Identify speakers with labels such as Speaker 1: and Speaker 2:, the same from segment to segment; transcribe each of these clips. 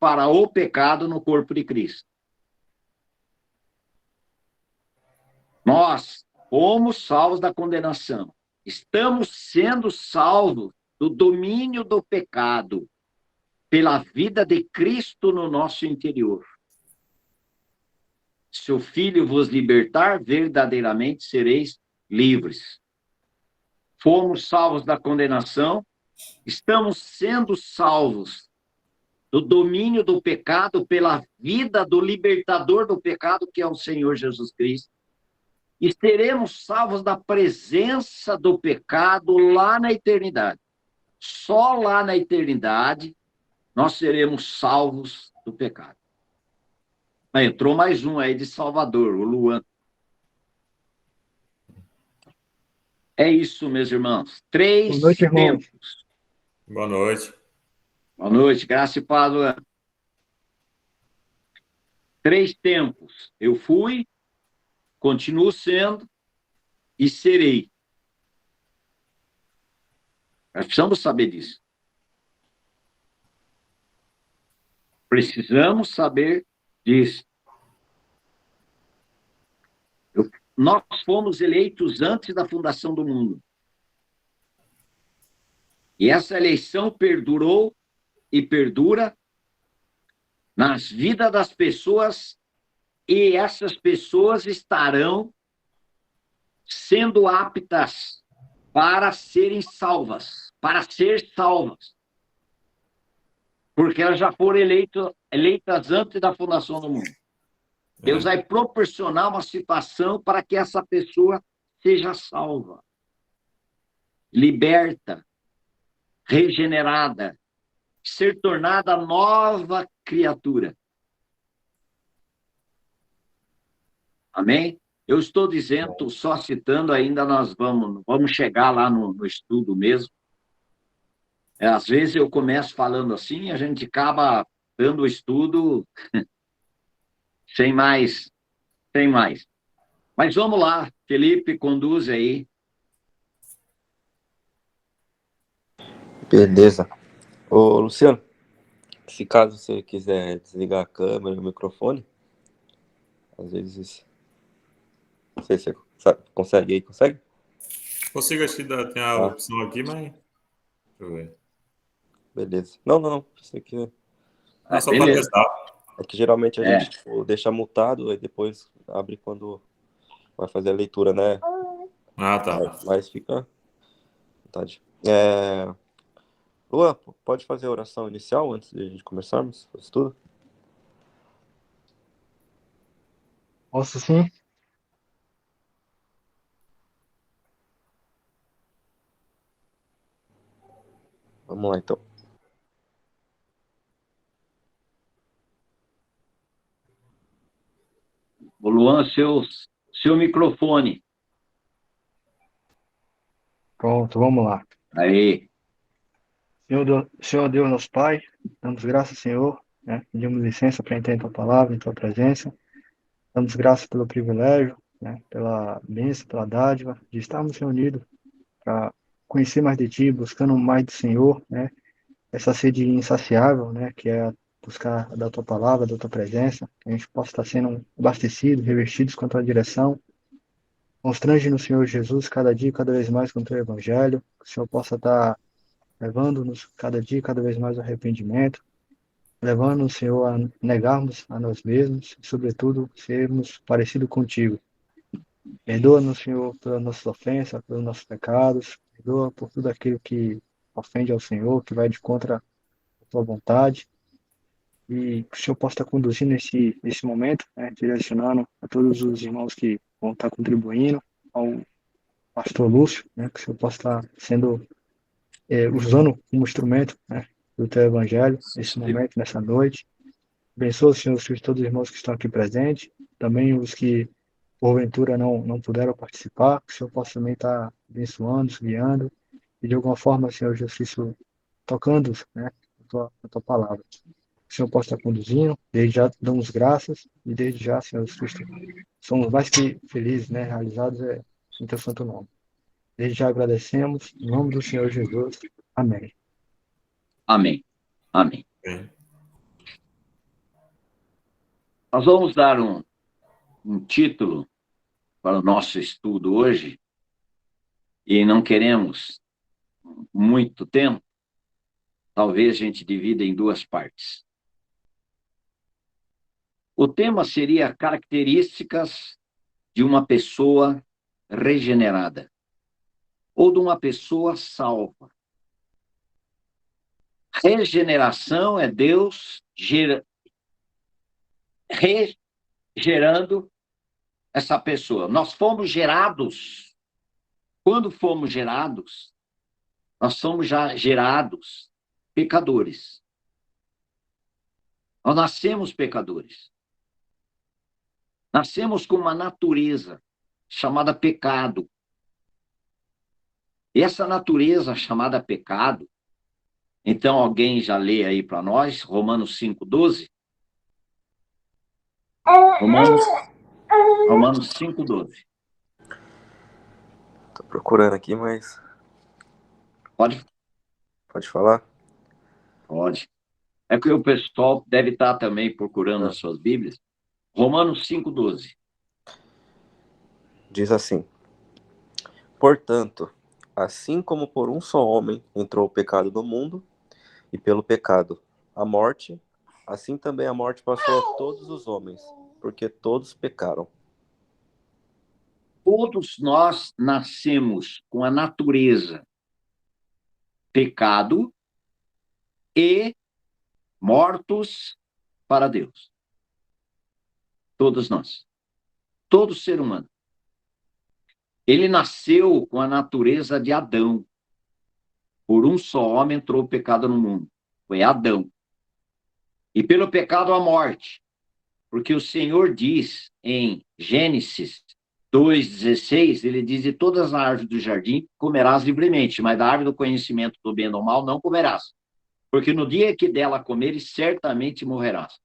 Speaker 1: para o pecado no corpo de Cristo. Nós fomos salvos da condenação. Estamos sendo salvos do domínio do pecado pela vida de Cristo no nosso interior. Se o Filho vos libertar, verdadeiramente sereis livres. Fomos salvos da condenação, estamos sendo salvos do domínio do pecado pela vida do libertador do pecado, que é o Senhor Jesus Cristo. E seremos salvos da presença do pecado lá na eternidade. Só lá na eternidade nós seremos salvos do pecado. Entrou mais um aí de Salvador, o Luan. É isso, meus irmãos.
Speaker 2: Boa noite, irmão.
Speaker 1: Tempos.
Speaker 3: Boa noite.
Speaker 1: Boa noite, graça e paz, Luan. 3 tempos. Eu fui, continuo sendo e serei. Nós precisamos saber disso. Precisamos saber disso. Nós fomos eleitos antes da fundação do mundo. E essa eleição perdurou e perdura nas vidas das pessoas, e essas pessoas estarão sendo aptas para serem salvas, para ser salvas. Porque elas já foram eleitas antes da fundação do mundo. Deus vai proporcionar uma situação para que essa pessoa seja salva, liberta, regenerada, ser tornada nova criatura. Amém? Eu estou dizendo, só citando, ainda nós vamos chegar lá no estudo mesmo. Às vezes eu começo falando assim, a gente acaba dando o estudo sem mais. Mas vamos lá, Felipe, conduz aí.
Speaker 4: Beleza. Ô, Luciano, se caso você quiser desligar a câmera e o microfone, às vezes, não sei se você consegue aí, consegue?
Speaker 3: Consigo, acho que tem a opção aqui, mas... Deixa eu ver.
Speaker 4: Beleza. Não, você que...
Speaker 3: Só para testar.
Speaker 4: É que geralmente a gente deixa mutado e depois abre quando vai fazer a leitura, né?
Speaker 3: Tá.
Speaker 4: Mas fica à vontade. Luan, pode fazer a oração inicial antes de a gente começarmos o estudo?
Speaker 2: Posso sim?
Speaker 4: Vamos lá, então.
Speaker 1: O Luan, seu microfone.
Speaker 2: Pronto, vamos lá.
Speaker 1: Aí.
Speaker 2: Senhor Deus, nosso Pai, damos graças, Senhor, né? Pedimos licença para entrar em Tua palavra, em Tua presença. Damos graças pelo privilégio, né? Pela bênção, pela dádiva de estarmos reunidos para conhecer mais de Ti, buscando mais do Senhor, né? Essa sede insaciável, né? Que é buscar da Tua palavra, da Tua presença, que a gente possa estar sendo abastecidos, revestidos com a Tua direção. Constrange no Senhor Jesus cada dia, cada vez mais com o Teu Evangelho, que o Senhor possa estar levando-nos cada dia, cada vez mais ao arrependimento, levando-nos, Senhor, a negarmos a nós mesmos e, sobretudo, sermos parecidos contigo. Perdoa-nos, Senhor, pelas nossas ofensas, pelos nossos pecados, perdoa por tudo aquilo que ofende ao Senhor, que vai de contra a tua vontade, e que o Senhor possa estar conduzindo esse momento, né, direcionando a todos os irmãos que vão estar contribuindo, ao pastor Lúcio, né, que o Senhor possa estar sendo usando como instrumento, né, do teu evangelho, nesse momento, nessa noite. Abençoa, Senhor, todos os irmãos que estão aqui presentes, também os que, porventura, não puderam participar, que o Senhor possa também estar abençoando, guiando, e de alguma forma, Senhor Jesus, tocando, né, a tua palavra. Que o Senhor possa estar conduzindo, desde já damos graças, e desde já, Senhor Jesus, somos mais que felizes, né, realizados em teu santo nome. Desde já agradecemos, em nome do Senhor Jesus. Amém.
Speaker 1: Amém. Amém. Nós vamos dar um título para o nosso estudo hoje, e não queremos muito tempo, talvez a gente divida em duas partes. O tema seria características de uma pessoa regenerada, ou de uma pessoa salva. Regeneração é Deus regerando essa pessoa. Nós fomos gerados. Quando fomos gerados, nós somos já gerados pecadores. Nós nascemos pecadores. Nascemos com uma natureza chamada pecado. E essa natureza chamada pecado, então alguém já lê aí para nós, Romanos 5,12? Romanos 5,12.
Speaker 4: Tô procurando aqui, mas
Speaker 1: Pode?
Speaker 4: pode falar?
Speaker 1: Pode. É que o pessoal deve estar também procurando as suas Bíblias. Romanos 5,12.
Speaker 4: Diz assim: portanto, assim como por um só homem entrou o pecado no mundo, e pelo pecado a morte, assim também a morte passou a todos os homens, porque todos pecaram.
Speaker 1: Todos nós nascemos com a natureza pecado e mortos para Deus. Todos nós. Todo ser humano. Ele nasceu com a natureza de Adão. Por um só homem entrou o pecado no mundo. Foi Adão. E pelo pecado a morte. Porque o Senhor diz em Gênesis 2,16, ele diz: de todas as árvores do jardim comerás livremente, mas da árvore do conhecimento do bem e do mal não comerás. Porque no dia que dela comeres, certamente morrerás.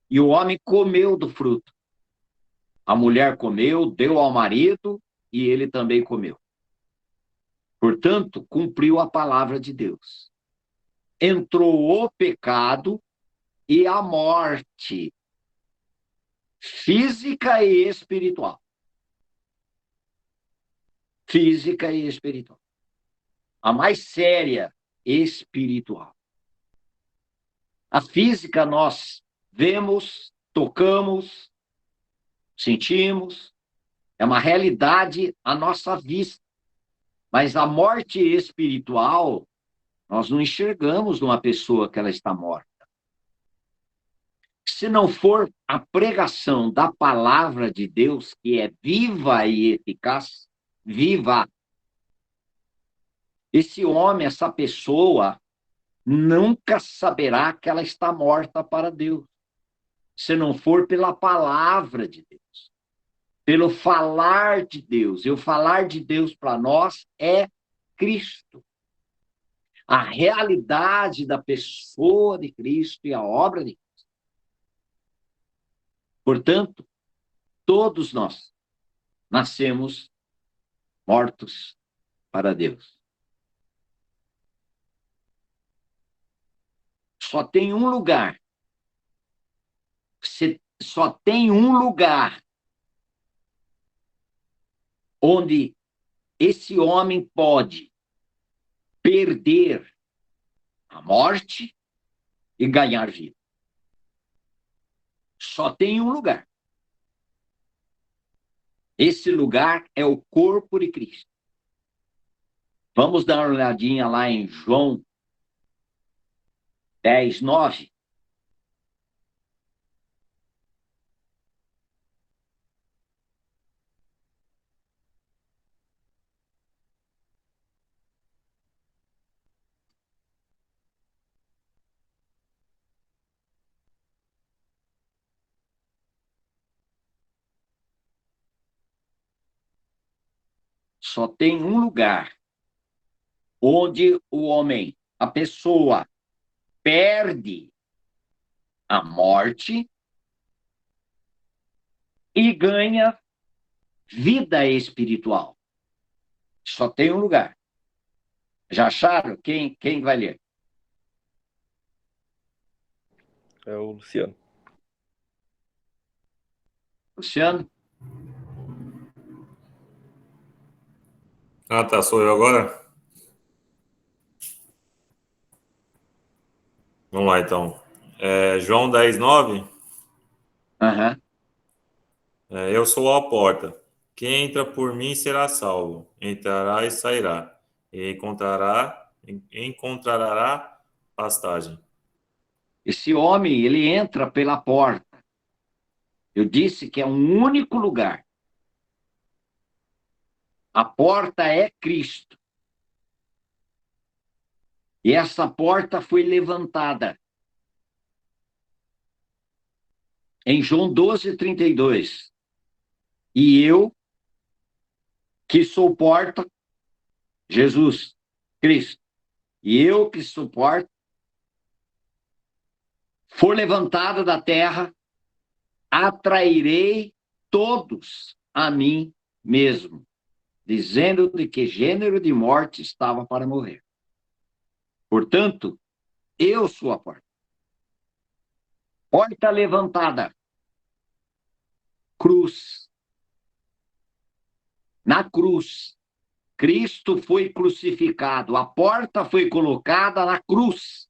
Speaker 1: E o homem comeu do fruto. A mulher comeu, deu ao marido, e ele também comeu. Portanto, cumpriu a palavra de Deus. Entrou o pecado e a morte, física e espiritual. Física e espiritual. A mais séria, espiritual. A física nós vemos, tocamos, sentimos, é uma realidade à nossa vista. Mas a morte espiritual, nós não enxergamos numa pessoa que ela está morta. Se não for a pregação da palavra de Deus, que é viva e eficaz, viva, esse homem, essa pessoa, nunca saberá que ela está morta para Deus. Se não for pela palavra de Deus, pelo falar de Deus. E o falar de Deus para nós é Cristo. A realidade da pessoa de Cristo e a obra de Cristo. Portanto, todos nós nascemos mortos para Deus. Só tem um lugar. Só tem um lugar onde esse homem pode perder a morte e ganhar vida. Só tem um lugar. Esse lugar é o corpo de Cristo. Vamos dar uma olhadinha lá em João 10:9. Só tem um lugar onde o homem, a pessoa, perde a morte e ganha vida espiritual. Só tem um lugar. Já acharam? Quem vai ler?
Speaker 4: É o Luciano.
Speaker 1: Luciano?
Speaker 3: Ah, tá. Sou eu agora? Vamos lá, então. João 10:9.
Speaker 1: Aham.
Speaker 3: Eu sou a porta. Quem entra por mim será salvo. Entrará e sairá. E encontrará pastagem.
Speaker 1: Esse homem, ele entra pela porta. Eu disse que é um único lugar. A porta é Cristo. E essa porta foi levantada. Em João 12:32. E eu, que sou porta, Jesus, Cristo, e eu que sou porta, for levantado da terra, atrairei todos a mim mesmo, dizendo de que gênero de morte estava para morrer. Portanto, eu sou a porta. Porta levantada. Cruz. Na cruz, Cristo foi crucificado. A porta foi colocada na cruz.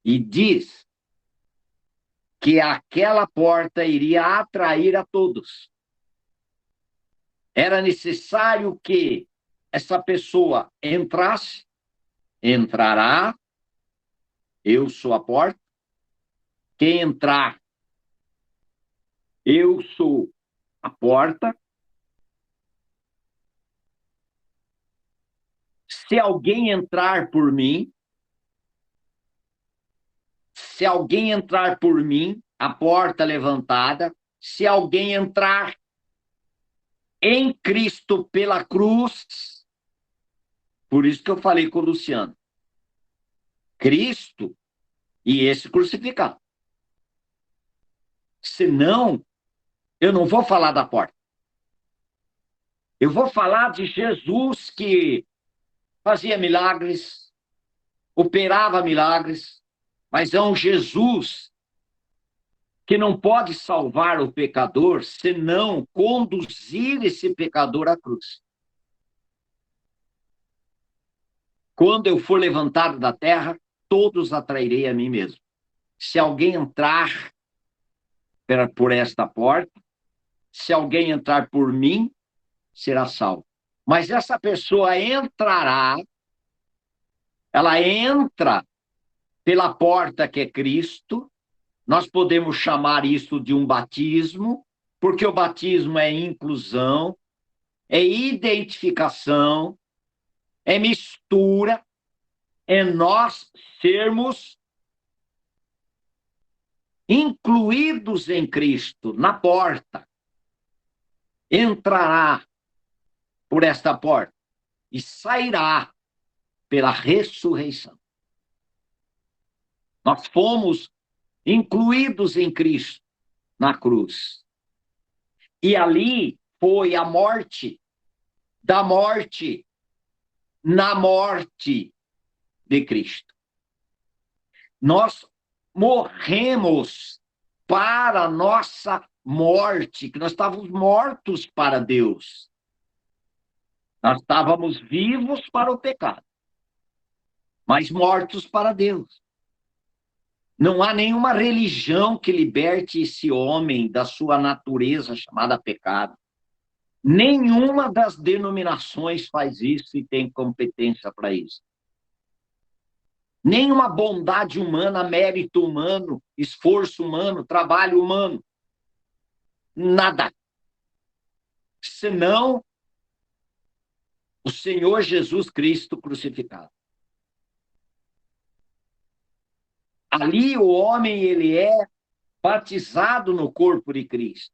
Speaker 1: E diz que aquela porta iria atrair a todos. Era necessário que essa pessoa entrasse, entrará, eu sou a porta. Quem entrar, eu sou a porta. Se alguém entrar por mim, se alguém entrar por mim, a porta levantada, se alguém entrar em Cristo pela cruz, por isso que eu falei com o Luciano, Cristo e esse crucificado. Senão, eu não vou falar da porta. Eu vou falar de Jesus que fazia milagres, operava milagres, mas é um Jesus que não pode salvar o pecador, senão conduzir esse pecador à cruz. Quando eu for levantado da terra, todos atrairei a mim mesmo. Se alguém entrar por esta porta, se alguém entrar por mim, será salvo. Mas essa pessoa entrará, ela entra pela porta que é Cristo. Nós podemos chamar isso de um batismo, porque o batismo é inclusão, é identificação, é mistura, é nós sermos incluídos em Cristo, na porta. Entrará por esta porta e sairá pela ressurreição. Nós fomos incluídos em Cristo na cruz. E ali foi a morte da morte na morte de Cristo. Nós morremos para a nossa morte, que nós estávamos mortos para Deus. Nós estávamos vivos para o pecado, mas mortos para Deus. Não há nenhuma religião que liberte esse homem da sua natureza chamada pecado. Nenhuma das denominações faz isso e tem competência para isso. Nenhuma bondade humana, mérito humano, esforço humano, trabalho humano. Nada. Senão o Senhor Jesus Cristo crucificado. Ali o homem, ele é batizado no corpo de Cristo.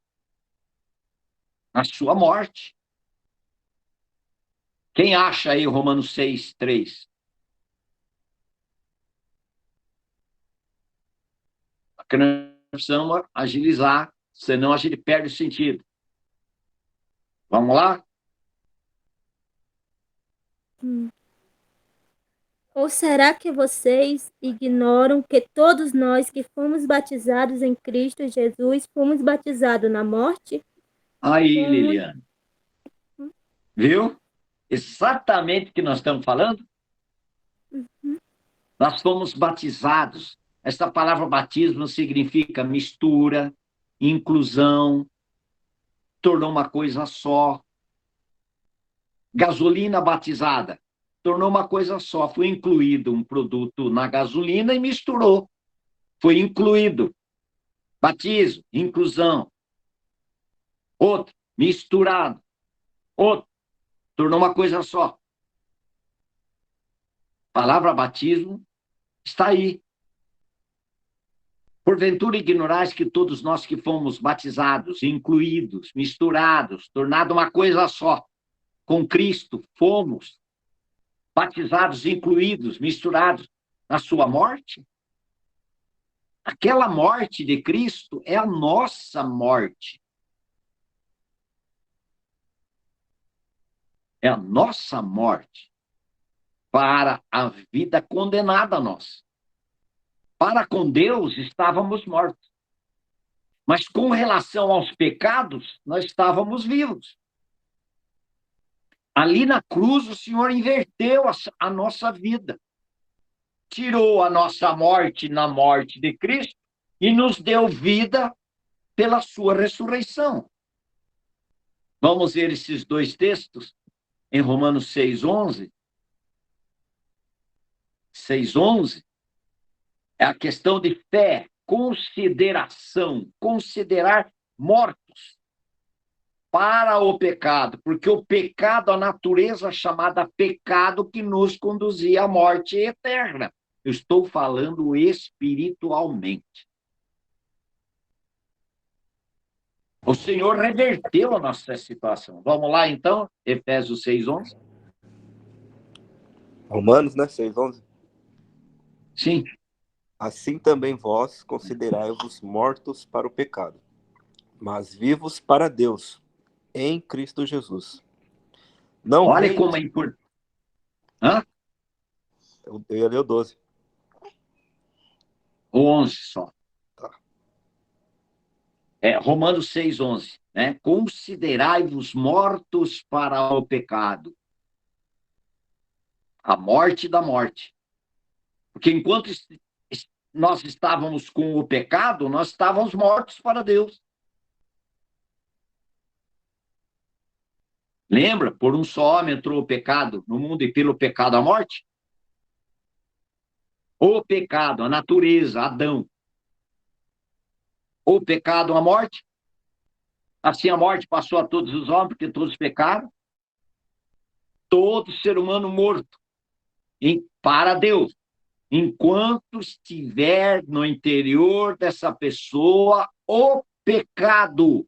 Speaker 1: Na sua morte. Quem acha aí Romanos 6:3? Porque nós precisamos agilizar, senão a gente perde o sentido. Vamos lá?
Speaker 5: Ou será que vocês ignoram que todos nós que fomos batizados em Cristo Jesus fomos batizados na morte?
Speaker 1: Aí,
Speaker 5: Fomos...
Speaker 1: Liliane. Viu? Exatamente o que nós estamos falando? Nós fomos batizados. Essa palavra batismo significa mistura, inclusão, tornou uma coisa só. Gasolina batizada, tornou uma coisa só. Foi incluído um produto na gasolina e misturou. Foi incluído. Batismo, inclusão. Outro, misturado. Outro, tornou uma coisa só. A palavra batismo está aí. Porventura ignorais que todos nós que fomos batizados, incluídos, misturados, tornado uma coisa só, com Cristo, fomos batizados, incluídos, misturados na sua morte? Aquela morte de Cristo é a nossa morte. É a nossa morte para a vida condenada a nós. Para com Deus estávamos mortos. Mas com relação aos pecados, nós estávamos vivos. Ali na cruz, o Senhor inverteu a nossa vida. Tirou a nossa morte na morte de Cristo e nos deu vida pela sua ressurreição. Vamos ver esses dois textos em Romanos 6:11. 6:11 é a questão de fé, consideração, considerar mortos para o pecado, porque o pecado, a natureza chamada pecado que nos conduzia à morte eterna. Eu estou falando espiritualmente. O Senhor reverteu a nossa situação. Vamos lá, então, Efésios 6:11.
Speaker 4: Romanos, né? 6:11.
Speaker 1: Sim.
Speaker 4: Assim também vós considerai-vos mortos para o pecado, mas vivos para Deus, em Cristo Jesus. Não
Speaker 1: Olha
Speaker 4: reine...
Speaker 1: como é importante. Hã?
Speaker 4: Eu ia ler o 12.
Speaker 1: O 11 só.
Speaker 4: Tá.
Speaker 1: Romanos 6:11, né? Considerai-vos mortos para o pecado. A morte da morte. Porque enquanto nós estávamos com o pecado, nós estávamos mortos para Deus. Lembra? Por um só homem entrou o pecado no mundo e pelo pecado a morte? O pecado, a natureza, Adão. O pecado, a morte. Assim a morte passou a todos os homens, porque todos pecaram. Todo ser humano morto para Deus. Enquanto estiver no interior dessa pessoa o pecado.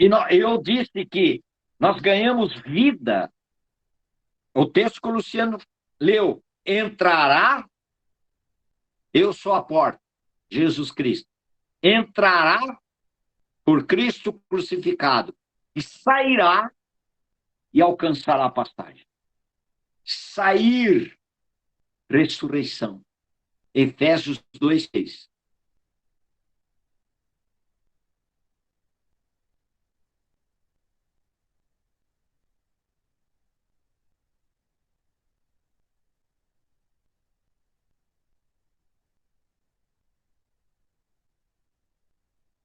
Speaker 1: E eu disse que nós ganhamos vida. O texto que o Luciano leu. Entrará, eu sou a porta, Jesus Cristo. Entrará por Cristo crucificado e sairá e alcançará a pastagem. Sair, ressurreição. Efésios 2:6.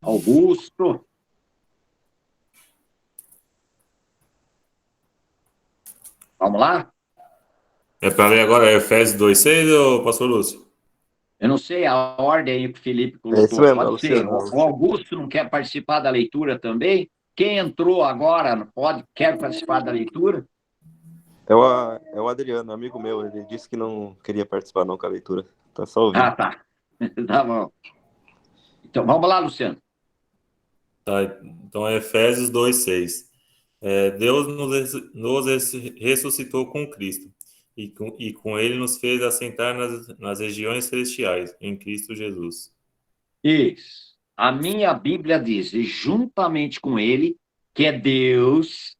Speaker 1: Augusto. Vamos lá?
Speaker 3: É para ler agora Efésios 2:6 ou pastor Lúcio?
Speaker 1: Eu não sei a ordem aí que o Felipe colocou.
Speaker 4: É isso mesmo,
Speaker 1: Pode ser. O Augusto não quer participar da leitura também? Quem entrou agora quer participar da leitura?
Speaker 4: É o Adriano, amigo meu. Ele disse que não queria participar não com a leitura. Tá só ouvindo.
Speaker 1: Ah, tá. Tá bom. Então, vamos lá, Luciano.
Speaker 3: Tá, então é Efésios 2:6. Deus nos ressuscitou com Cristo e com ele nos fez assentar nas regiões celestiais, em Cristo Jesus.
Speaker 1: Isso. A minha Bíblia diz, e juntamente com ele, que é Deus,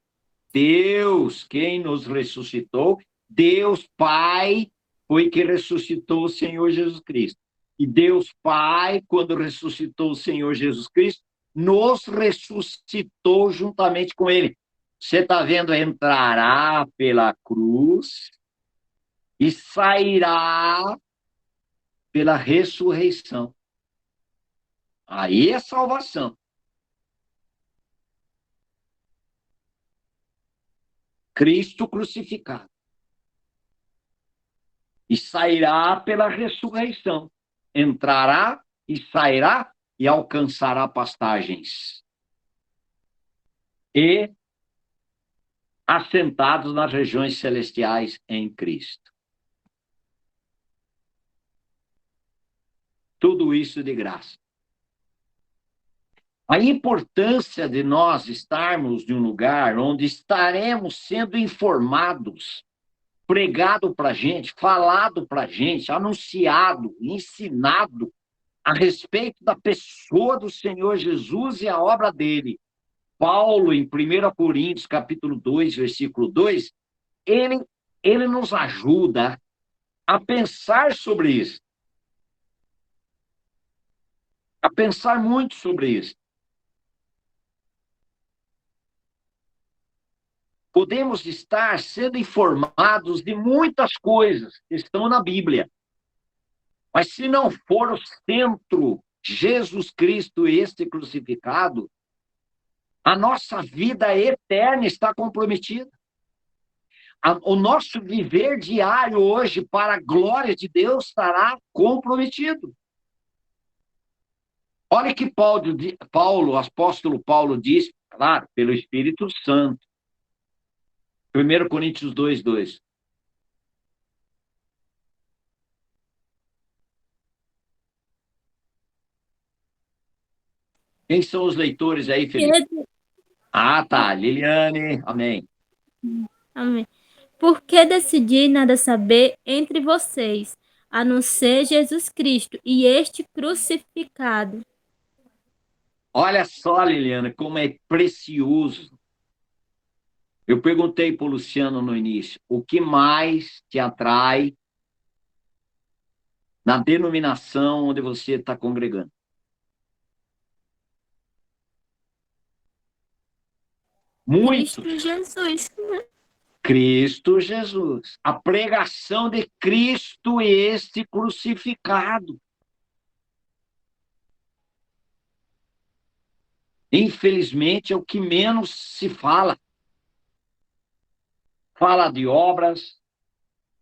Speaker 1: Deus quem nos ressuscitou, Deus Pai foi que ressuscitou o Senhor Jesus Cristo. E Deus Pai, quando ressuscitou o Senhor Jesus Cristo, nos ressuscitou juntamente com ele. Você está vendo? Entrará pela cruz e sairá pela ressurreição. Aí é salvação. Cristo crucificado. E sairá pela ressurreição. Entrará e sairá e alcançará pastagens. E assentados nas regiões celestiais em Cristo. Tudo isso de graça. A importância de nós estarmos em um lugar onde estaremos sendo informados, pregado para a gente, falado para a gente, anunciado, ensinado a respeito da pessoa do Senhor Jesus e a obra dele. Paulo, em 1 Coríntios, capítulo 2, versículo 2, ele nos ajuda a pensar sobre isso. A pensar muito sobre isso. Podemos estar sendo informados de muitas coisas que estão na Bíblia. Mas se não for o centro, Jesus Cristo, este crucificado, a nossa vida eterna está comprometida. O nosso viver diário hoje para a glória de Deus estará comprometido. Olha que Paulo, o apóstolo Paulo diz, claro, pelo Espírito Santo. 1 Coríntios 2, 2. Quem são os leitores aí, Felipe? Ah, tá. Liliane. Amém.
Speaker 5: Amém. Por que decidi nada saber entre vocês, a não ser Jesus Cristo e este crucificado?
Speaker 1: Olha só, Liliana, como é precioso. Eu perguntei para o Luciano no início, o que mais te atrai na denominação onde você está congregando? Muitos.
Speaker 5: Cristo Jesus.
Speaker 1: Cristo Jesus. A pregação de Cristo e este crucificado. Infelizmente, é o que menos se fala. Fala de obras,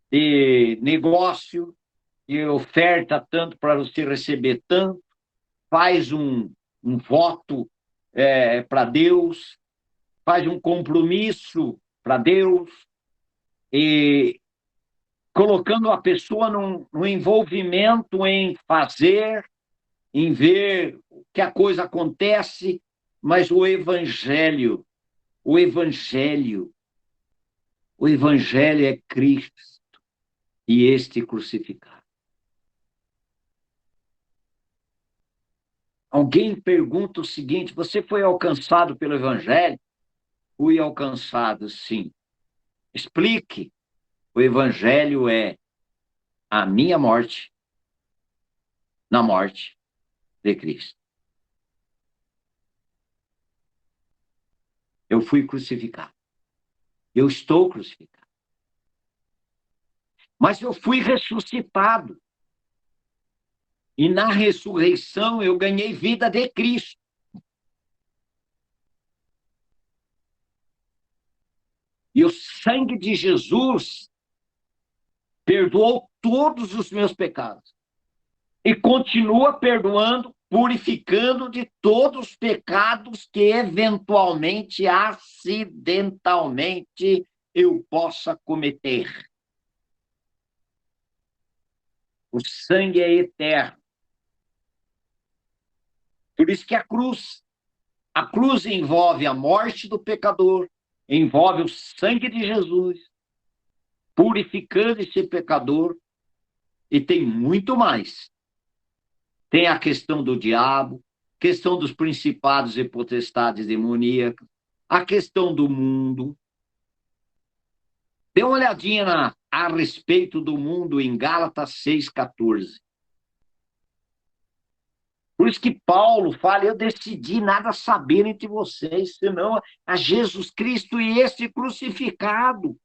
Speaker 1: de negócio, de oferta tanto para você receber tanto, faz um voto para Deus, faz um compromisso para Deus, e colocando a pessoa num envolvimento em fazer, em ver que a coisa acontece, mas o Evangelho é Cristo e este crucificado. Alguém pergunta o seguinte, você foi alcançado pelo Evangelho? Fui alcançado, sim. Explique. O Evangelho é a minha morte na morte de Cristo. Eu fui crucificado. Eu estou crucificado. Mas eu fui ressuscitado. E na ressurreição eu ganhei vida de Cristo. E o sangue de Jesus perdoou todos os meus pecados. E continua perdoando, purificando de todos os pecados que eventualmente, acidentalmente, eu possa cometer. O sangue é eterno. Por isso que a cruz envolve a morte do pecador, envolve o sangue de Jesus, purificando esse pecador, e tem muito mais. Tem a questão do diabo, questão dos principados e potestades demoníacas, a questão do mundo, Dê uma olhadinha a respeito do mundo em Gálatas 6,14. Por isso que Paulo fala, eu decidi nada saber entre vocês, senão a Jesus Cristo e esse crucificado.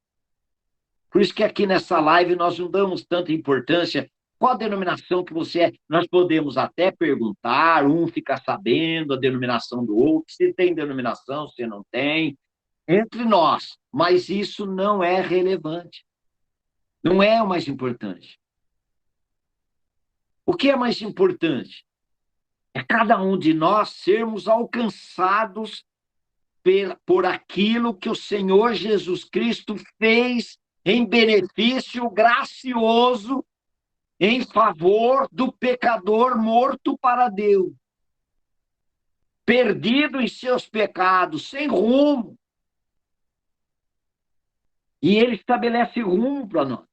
Speaker 1: Por isso que aqui nessa live nós não damos tanta importância. Qual a denominação que você é? Nós podemos até perguntar, um fica sabendo a denominação do outro, se tem denominação, se não tem, entre nós. Mas isso não é relevante. Não é o mais importante. O que é mais importante? É cada um de nós sermos alcançados por aquilo que o Senhor Jesus Cristo fez em benefício gracioso em favor do pecador morto para Deus, perdido em seus pecados, sem rumo. E ele estabelece rumo para nós.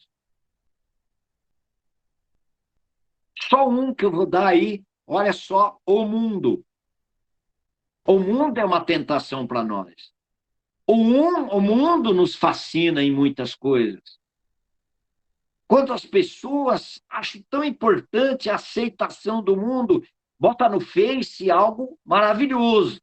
Speaker 1: Só um que eu vou dar aí, olha só, o mundo. O mundo é uma tentação para nós. O mundo nos fascina em muitas coisas. Quantas pessoas acham tão importante a aceitação do mundo, bota no Face algo maravilhoso.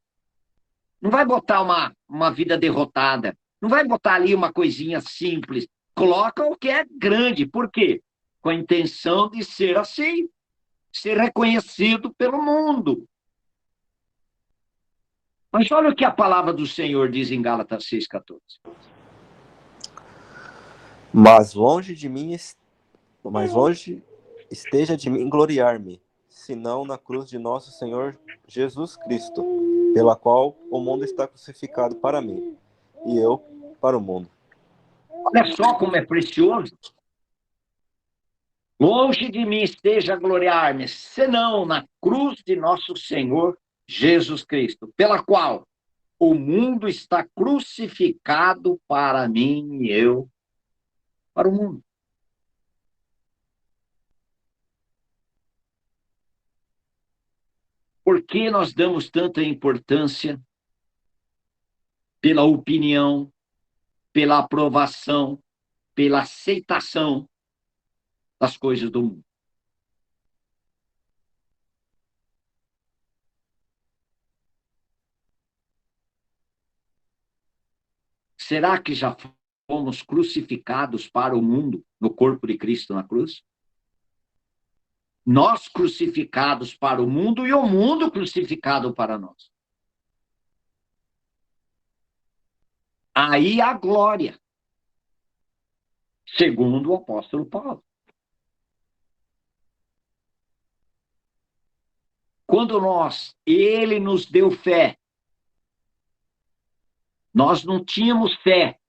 Speaker 1: Não vai botar uma vida derrotada. Não vai botar ali uma coisinha simples. Coloca o que é grande. Por quê? Com a intenção de ser assim, ser reconhecido pelo mundo. Mas olha o que a palavra do Senhor diz em Gálatas 6,14.
Speaker 4: Mas longe esteja de mim gloriar-me, senão na cruz de nosso Senhor Jesus Cristo, pela qual o mundo está crucificado para mim, e eu para o mundo.
Speaker 1: Olha só como é precioso. Longe de mim esteja a gloriar-me, senão na cruz de nosso Senhor Jesus Cristo, pela qual o mundo está crucificado para mim e eu para o mundo. Por que nós damos tanta importância pela opinião, pela aprovação, pela aceitação das coisas do mundo? Será que já fomos crucificados para o mundo no corpo de Cristo na cruz? Nós crucificados para o mundo e o mundo crucificado para nós. Aí a glória, segundo o apóstolo Paulo. Quando ele nos deu fé, nós não tínhamos fé.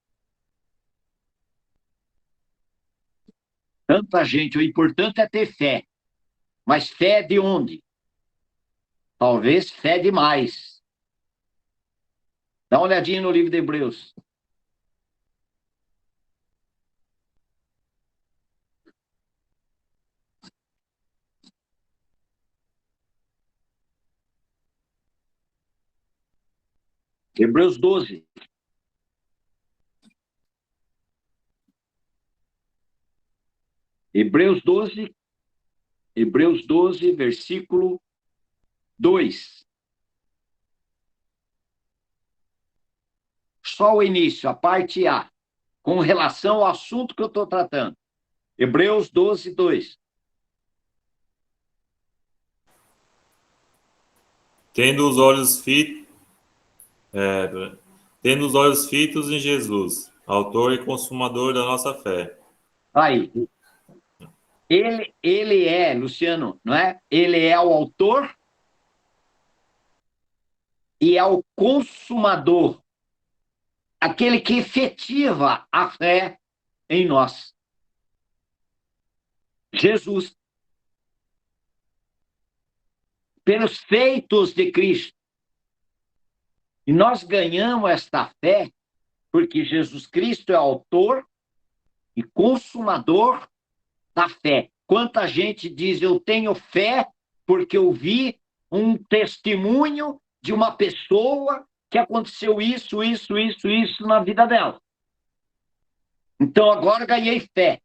Speaker 1: Tanta gente, o importante é ter fé. Mas fé de onde? Talvez fé demais. Dá uma olhadinha no livro de Hebreus. Hebreus 12. Hebreus 12, versículo 2. Só o início, a parte A, com relação ao assunto que eu estou tratando. Hebreus 12, 2.
Speaker 3: Tendo os olhos fitos em Jesus, autor e consumador da nossa fé.
Speaker 1: Aí. Ele é, Luciano, não é? Ele é o autor e é o consumador, aquele que efetiva a fé em nós. Jesus. Pelos feitos de Cristo. E nós ganhamos esta fé porque Jesus Cristo é autor e consumador da fé. Quanta gente diz, eu tenho fé porque eu vi um testemunho de uma pessoa que aconteceu isso na vida dela. Então, agora ganhei fé.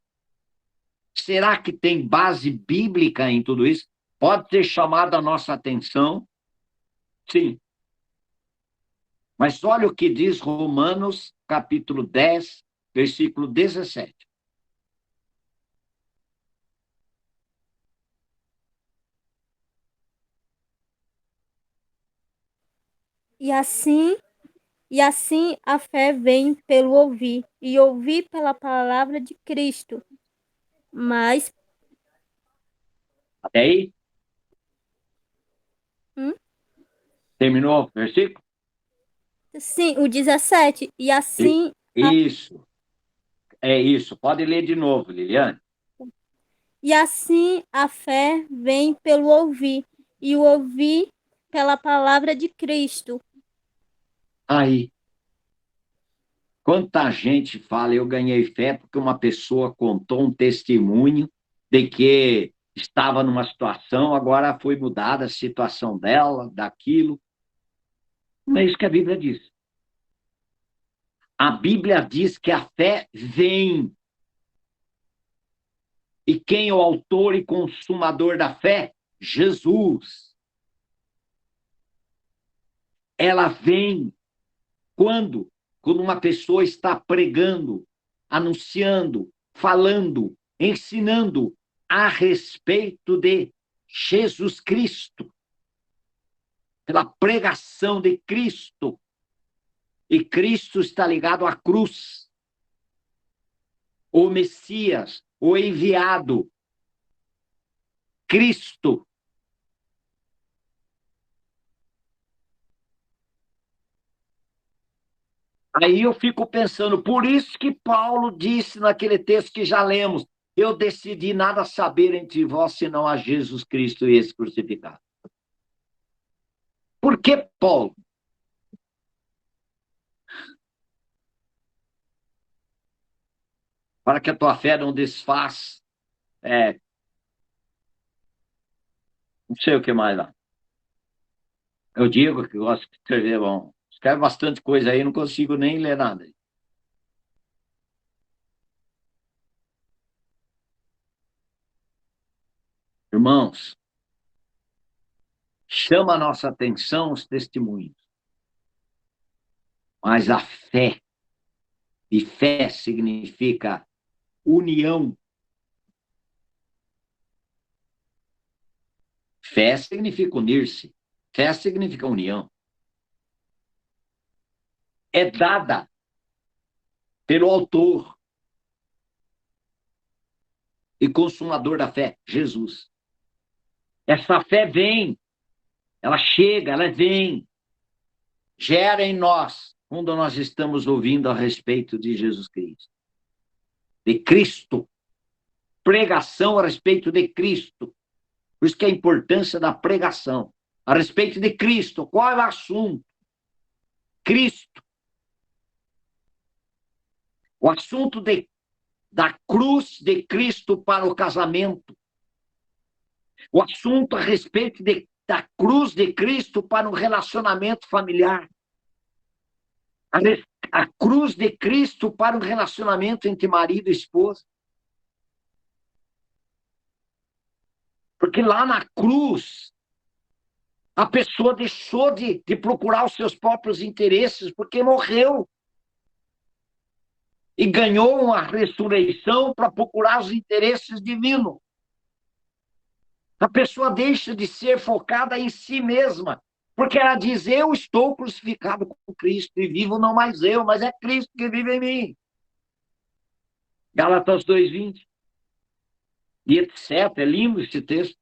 Speaker 1: Será que tem base bíblica em tudo isso? Pode ter chamado a nossa atenção? Sim. Mas olha o que diz Romanos, capítulo 10, versículo 17.
Speaker 5: E assim a fé vem pelo ouvir, e ouvir pela palavra de Cristo. Mas,
Speaker 1: Até aí?
Speaker 5: hum?
Speaker 1: Terminou o versículo?
Speaker 5: Sim, o 17. E assim,
Speaker 1: Isso. É isso. Pode ler de novo, Liliane.
Speaker 5: e assim a fé vem pelo ouvir, e o ouvir pela palavra de Cristo.
Speaker 1: Aí. Quanta gente fala, eu ganhei fé porque uma pessoa contou um testemunho de que estava numa situação, agora foi mudada a situação dela, daquilo. Não é isso que a Bíblia diz. A Bíblia diz que a fé vem. E quem é o autor e consumador da fé? Jesus. Ela vem quando? Quando uma pessoa está pregando, anunciando, falando, ensinando a respeito de Jesus Cristo, pela pregação de Cristo. E Cristo está ligado à cruz. O Messias, o enviado, Cristo. Aí eu fico pensando, por isso que Paulo disse naquele texto que já lemos, eu decidi nada saber entre vós, senão a Jesus Cristo e esse crucificado. Por que Paulo? Para que a tua fé não desfaz, não sei o que mais lá. Eu digo que gosto de escrever, bom, escreve bastante coisa aí, não consigo nem ler nada. Irmãos, chama a nossa atenção os testemunhos, mas a fé, e fé significa união. Fé significa unir-se, fé significa união. É dada pelo autor e consumador da fé, Jesus. Essa fé vem, ela chega, ela vem, gera em nós, quando nós estamos ouvindo a respeito de Jesus Cristo. De Cristo. Pregação a respeito de Cristo. Por isso que é a importância da pregação. A respeito de Cristo. Qual é o assunto? Cristo. O assunto da cruz de Cristo para o casamento. O assunto a respeito da cruz de Cristo para o relacionamento familiar. A cruz de Cristo para o relacionamento entre marido e esposa. Porque lá na cruz, a pessoa deixou de procurar os seus próprios interesses, porque morreu. E ganhou uma ressurreição para procurar os interesses divinos. A pessoa deixa de ser focada em si mesma, porque ela diz, eu estou crucificado com Cristo e vivo não mais eu, mas é Cristo que vive em mim. Gálatas 2:20. E etc. É lindo esse texto.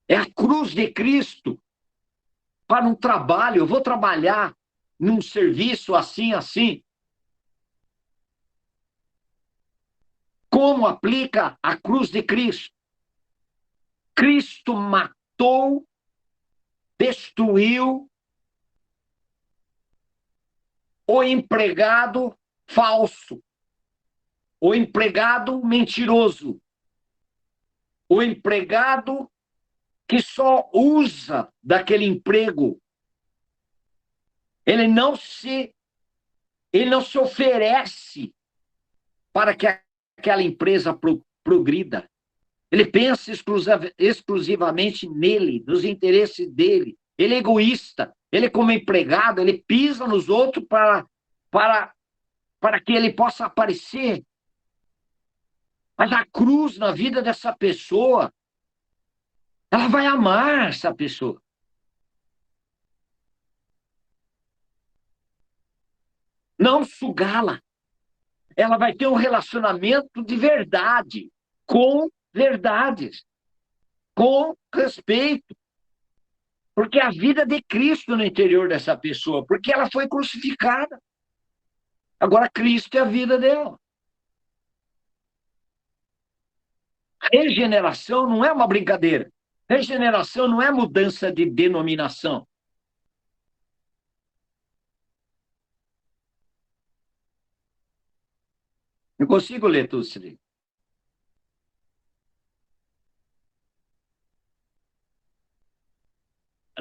Speaker 1: É a cruz de Cristo para um trabalho. Eu vou trabalhar num serviço assim, assim. Como aplica a cruz de Cristo? Cristo matou, destruiu o empregado falso, o empregado mentiroso, o empregado que só usa daquele emprego. Ele não se Ele não se oferece para que aquela empresa progrida. Ele pensa exclusivamente nele, nos interesses dele. Ele é egoísta. Ele, como empregado, ele pisa nos outros para que ele possa aparecer. Mas a cruz na vida dessa pessoa, ela vai amar essa pessoa. Não sugá-la. Ela vai ter um relacionamento de verdade, com verdades, com respeito. Porque a vida de Cristo no interior dessa pessoa, porque ela foi crucificada. Agora Cristo é a vida dela. Regeneração não é uma brincadeira. Regeneração não é mudança de denominação. Não consigo ler tudo isso ali.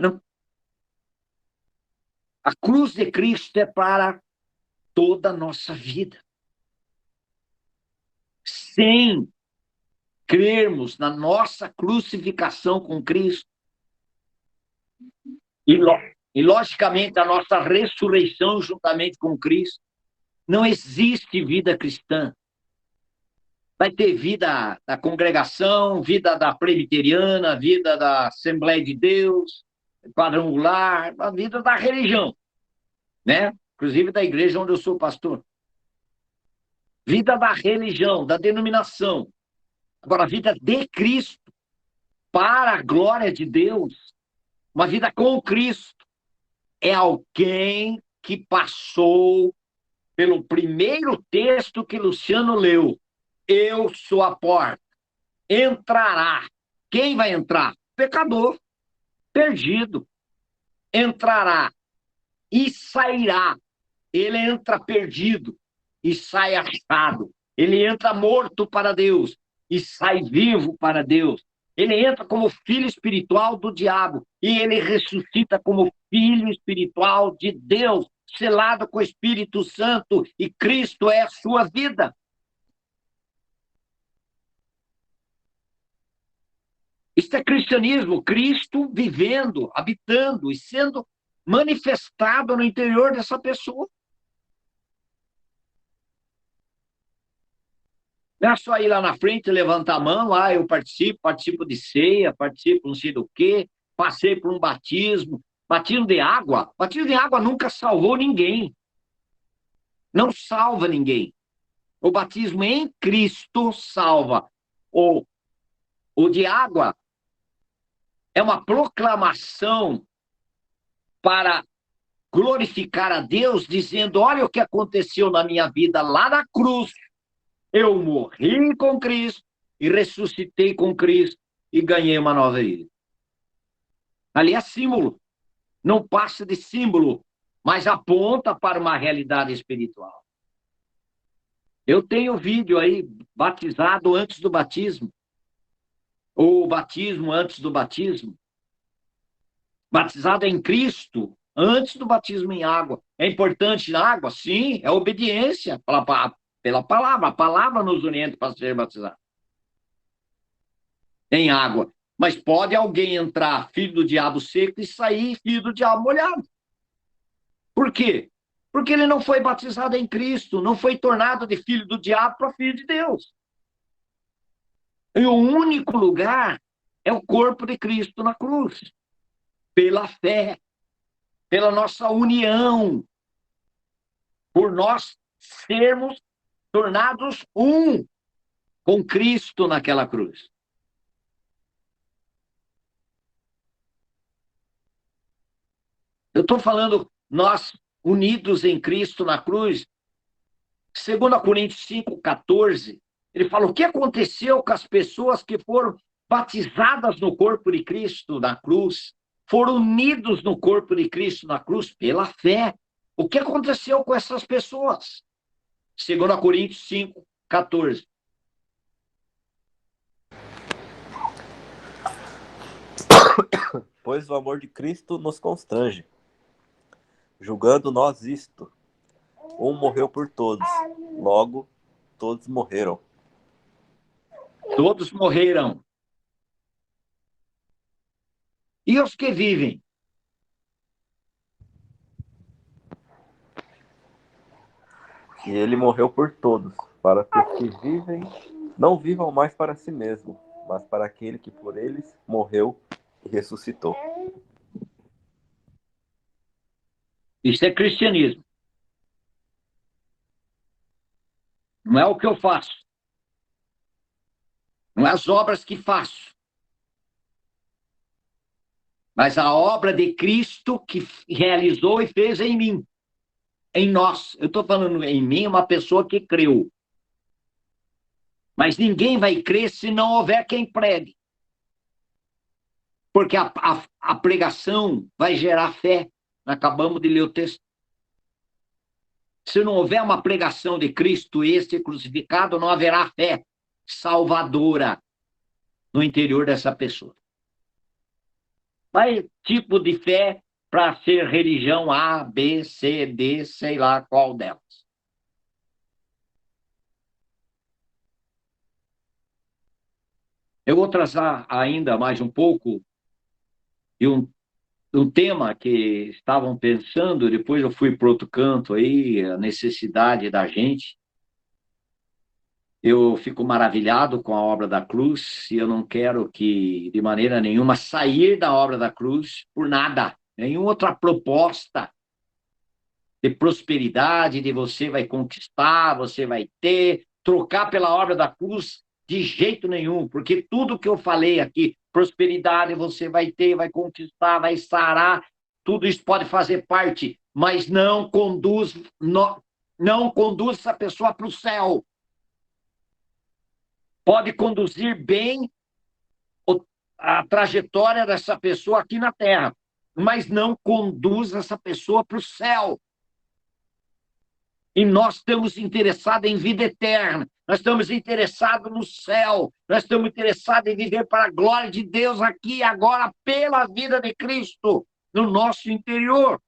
Speaker 1: Não. A cruz de Cristo é para toda a nossa vida. Sem crermos na nossa crucificação com Cristo e logicamente, a nossa ressurreição juntamente com Cristo, não existe vida cristã. Vai ter vida da congregação, vida da presbiteriana, vida da Assembleia de Deus, quadrangular, a vida da religião, né? Inclusive da igreja onde eu sou pastor. Vida da religião, da denominação. Agora, a vida de Cristo, para a glória de Deus, uma vida com Cristo, é alguém que passou pelo primeiro texto que Luciano leu. Eu sou a porta. Entrará. Quem vai entrar? Pecador, perdido. Entrará e sairá. Ele entra perdido e sai achado. Ele entra morto para Deus e sai vivo para Deus. Ele entra como filho espiritual do diabo e ele ressuscita como filho espiritual de Deus, selado com o Espírito Santo, e Cristo é a sua vida. Isso é cristianismo, Cristo vivendo, habitando e sendo manifestado no interior dessa pessoa. Não é só ir lá na frente, levantar a mão, eu participo de ceia, participo não sei do quê, passei por um batismo. Batismo de água nunca salvou ninguém. Não salva ninguém. O batismo em Cristo salva. O de água é uma proclamação para glorificar a Deus, dizendo, olha o que aconteceu na minha vida lá na cruz. Eu morri com Cristo e ressuscitei com Cristo e ganhei uma nova vida. Ali é símbolo. Não passa de símbolo, mas aponta para uma realidade espiritual. Eu tenho vídeo aí, batizado antes do batismo, ou batismo antes do batismo. Batizado em Cristo antes do batismo em água. É importante na água? Sim, é obediência pela palavra. A palavra nos orienta para ser batizado em água. Mas pode alguém entrar filho do diabo seco e sair filho do diabo molhado. Por quê? Porque ele não foi batizado em Cristo, não foi tornado de filho do diabo para filho de Deus. E o único lugar é o corpo de Cristo na cruz. Pela fé, pela nossa união, por nós sermos tornados um com Cristo naquela cruz. Eu estou falando nós unidos em Cristo na cruz. 2 Coríntios 5,14, ele fala o que aconteceu com as pessoas que foram batizadas no corpo de Cristo na cruz, foram unidos no corpo de Cristo na cruz pela fé. O que aconteceu com essas pessoas? 2 Coríntios 5,14.
Speaker 4: Pois o amor de Cristo nos constrange, julgando nós isto, Um morreu por todos, logo todos morreram.
Speaker 1: Todos morreram. E os que vivem?
Speaker 4: E ele morreu por todos, para que os que vivem não vivam mais para si mesmo, mas para aquele que por eles morreu e ressuscitou.
Speaker 1: Isso é cristianismo. Não é o que eu faço. Não é as obras que faço. Mas a obra de Cristo que realizou e fez em mim. Em nós. Eu estou falando em mim, uma pessoa que creu. Mas ninguém vai crer se não houver quem pregue. Porque a pregação vai gerar fé. Acabamos de ler o texto. Se não houver uma pregação de Cristo, este crucificado, não haverá fé salvadora no interior dessa pessoa. Mas tipo de fé para ser religião A, B, C, D, sei lá qual delas. Eu vou traçar ainda mais um pouco de um tema que estavam pensando, depois eu fui para outro canto aí, a necessidade da gente. Eu fico maravilhado com a obra da cruz e eu não quero que, de maneira nenhuma, sair da obra da cruz por nada. Nenhuma outra proposta de prosperidade, de você vai conquistar, você vai ter, trocar pela obra da cruz, de jeito nenhum, porque tudo que eu falei aqui, prosperidade você vai ter, vai conquistar, vai sarar, tudo isso pode fazer parte, mas não conduz essa pessoa para o céu. Pode conduzir bem a trajetória dessa pessoa aqui na Terra, mas não conduz essa pessoa para o céu. E nós estamos interessados em vida eterna, nós estamos interessados no céu, nós estamos interessados em viver para a glória de Deus aqui e agora, pela vida de Cristo, no nosso interior.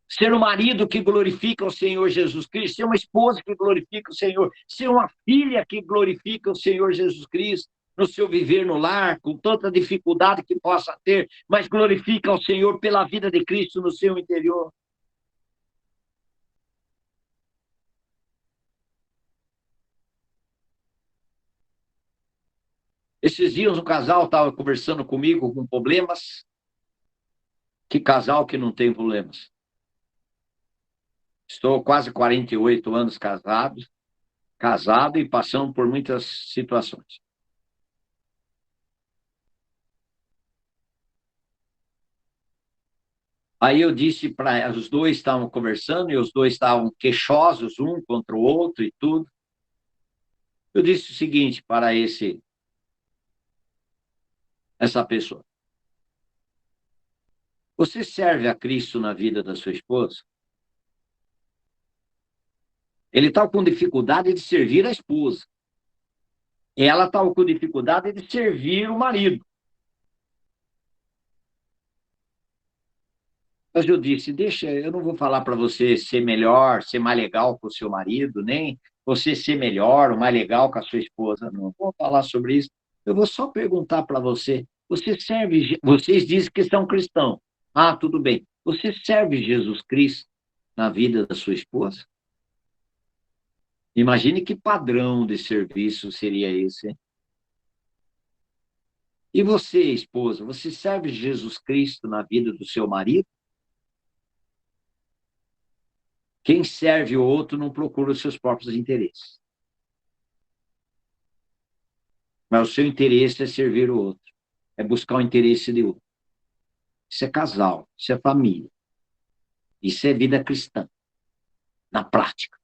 Speaker 1: Ser um marido que glorifica o Senhor Jesus Cristo, ser uma esposa que glorifica o Senhor, ser uma filha que glorifica o Senhor Jesus Cristo, no seu viver no lar, com tanta dificuldade que possa ter, mas glorifica o Senhor pela vida de Cristo no seu interior. Esses dias um casal estava conversando comigo com problemas. Que casal que não tem problemas? Estou quase 48 anos casado e passando por muitas situações. Aí eu disse para os dois, estavam conversando e os dois estavam queixosos um contra o outro e tudo. Eu disse o seguinte para essa pessoa: você serve a Cristo na vida da sua esposa? Ele estava com dificuldade de servir a esposa. Ela estava com dificuldade de servir o marido. Mas eu disse, deixa, eu não vou falar para você ser melhor, ser mais legal com o seu marido, nem você ser melhor ou mais legal com a sua esposa. Não vou falar sobre isso. Eu vou só perguntar para você, vocês dizem que são cristãos. Ah, tudo bem. Você serve Jesus Cristo na vida da sua esposa? Imagine que padrão de serviço seria esse, hein? E você, esposa, você serve Jesus Cristo na vida do seu marido? Quem serve o outro não procura os seus próprios interesses. Mas o seu interesse é servir o outro. É buscar o interesse de outro. Isso é casal, isso é família. Isso é vida cristã, na prática.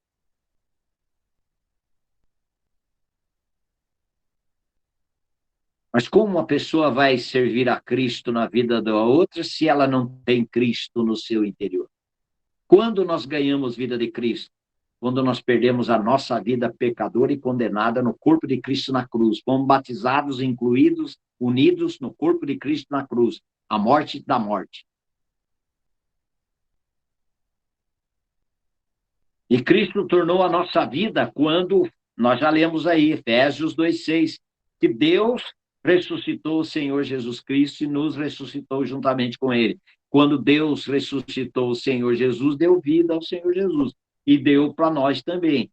Speaker 1: Mas como uma pessoa vai servir a Cristo na vida da outra se ela não tem Cristo no seu interior? Quando nós ganhamos vida de Cristo? Quando nós perdemos a nossa vida pecadora e condenada no corpo de Cristo na cruz. Fomos batizados, incluídos, unidos no corpo de Cristo na cruz. A morte da morte. E Cristo tornou a nossa vida quando, nós já lemos aí, Efésios 2:6, que Deus ressuscitou o Senhor Jesus Cristo e nos ressuscitou juntamente com ele. Quando Deus ressuscitou o Senhor Jesus, deu vida ao Senhor Jesus e deu para nós também.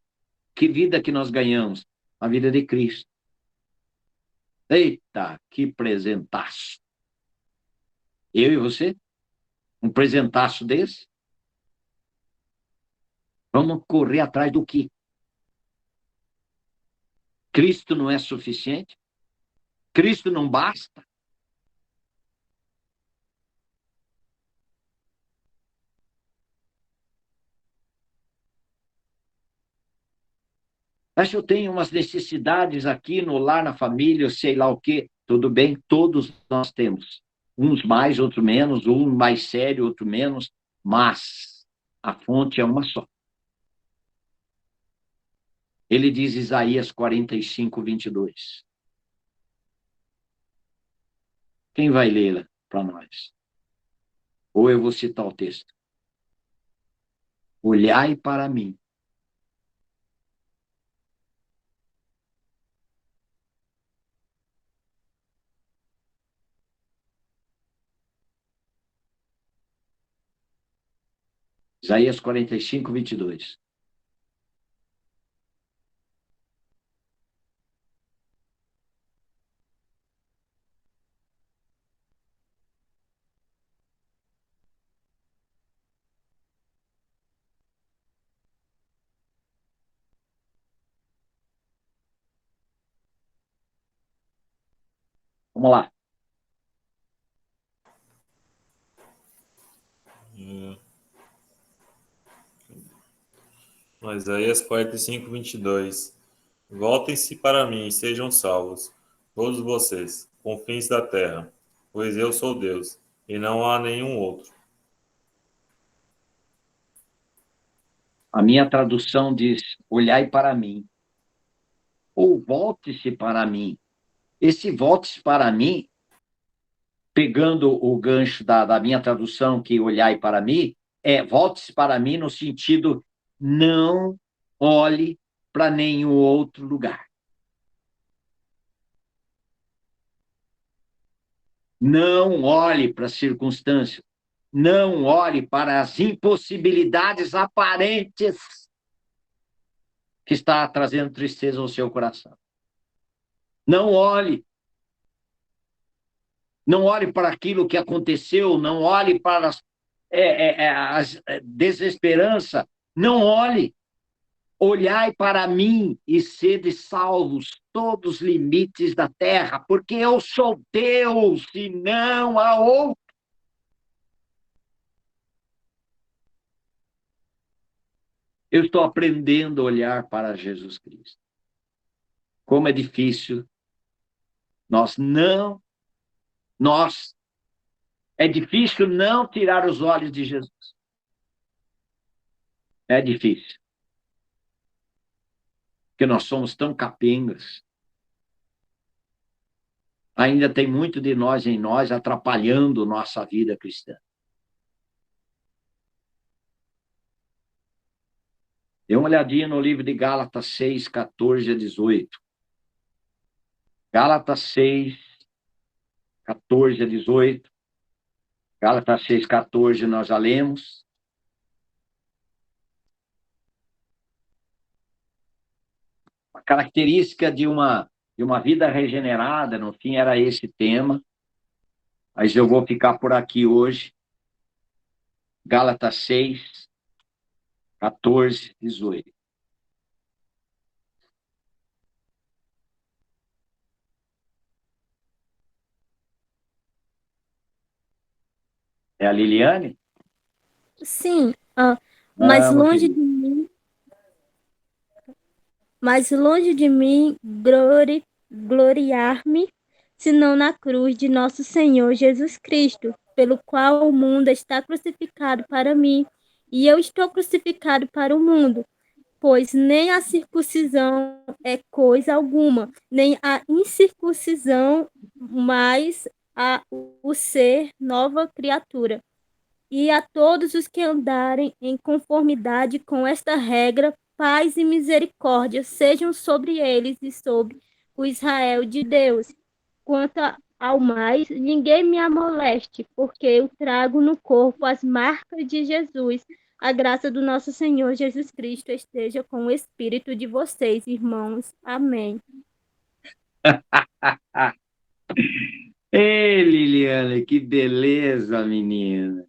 Speaker 1: Que vida que nós ganhamos? A vida de Cristo. Eita, que presentaço! Eu e você? Um presentaço desse? Vamos correr atrás do quê? Cristo não é suficiente? Cristo não basta? Mas eu tenho umas necessidades aqui no lar, na família, sei lá o quê. Tudo bem, todos nós temos. Uns mais, outros menos, um mais sério, outro menos, mas a fonte é uma só. Ele diz Isaías 45:22. Quem vai lê-la para nós? Ou eu vou citar o texto. Olhai para mim. Isaías 45:22. Vamos lá.
Speaker 3: Isaías 45:22. Voltem-se para mim e sejam salvos, todos vocês, confins da terra, pois eu sou Deus, e não há nenhum outro.
Speaker 1: A minha tradução diz, olhai para mim. Ou volte-se para mim. Esse volte-se para mim, pegando o gancho da minha tradução, que olhai para mim, volte-se para mim no sentido, não olhe para nenhum outro lugar. Não olhe para as circunstâncias. Não olhe para as impossibilidades aparentes que está trazendo tristeza ao seu coração. Não olhe. Não olhe para aquilo que aconteceu, não olhe para a desesperança, não olhe. Olhai para mim e sede salvos todos os limites da terra, porque eu sou Deus e não há outro. Eu estou aprendendo a olhar para Jesus Cristo. Como é difícil. É difícil não tirar os olhos de Jesus. É difícil. Porque nós somos tão capengas. Ainda tem muito de nós em nós atrapalhando nossa vida cristã. Dê uma olhadinha no livro de Gálatas 6, 14 a 18. Gálatas 6, 14 a 18. Gálatas 6, 14 nós já lemos. A característica de uma vida regenerada, no fim, era esse tema. Mas eu vou ficar por aqui hoje. Gálatas 6, 14, 18. É a Liliane?
Speaker 5: Sim, mas
Speaker 1: Vamos,
Speaker 5: longe
Speaker 1: querido.
Speaker 5: de mim, gloriar-me, senão na cruz de nosso Senhor Jesus Cristo, pelo qual o mundo está crucificado para mim, e eu estou crucificado para o mundo. Pois nem a circuncisão é coisa alguma, nem a incircuncisão, mas o ser nova criatura. E a todos os que andarem em conformidade com esta regra, paz e misericórdia sejam sobre eles e sobre o Israel de Deus. Quanto ao mais, ninguém me amoleste, porque eu trago no corpo as marcas de Jesus. A graça do nosso Senhor Jesus Cristo esteja com o espírito de vocês, irmãos. Amém.
Speaker 1: Ei, Liliana, que beleza, menina.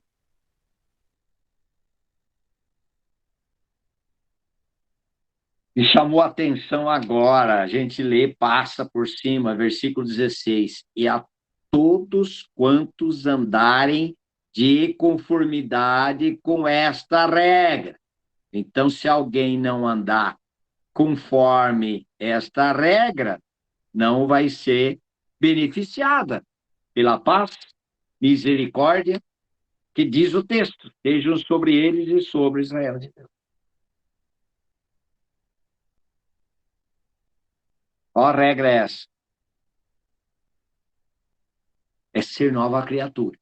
Speaker 1: Me chamou a atenção agora. A gente lê, passa por cima, versículo 16. E a todos quantos andarem de conformidade com esta regra. Então, se alguém não andar conforme esta regra, não vai ser beneficiada pela paz, misericórdia, que diz o texto, sejam sobre eles e sobre Israel de Deus. Qual a regra é essa? É ser nova criatura.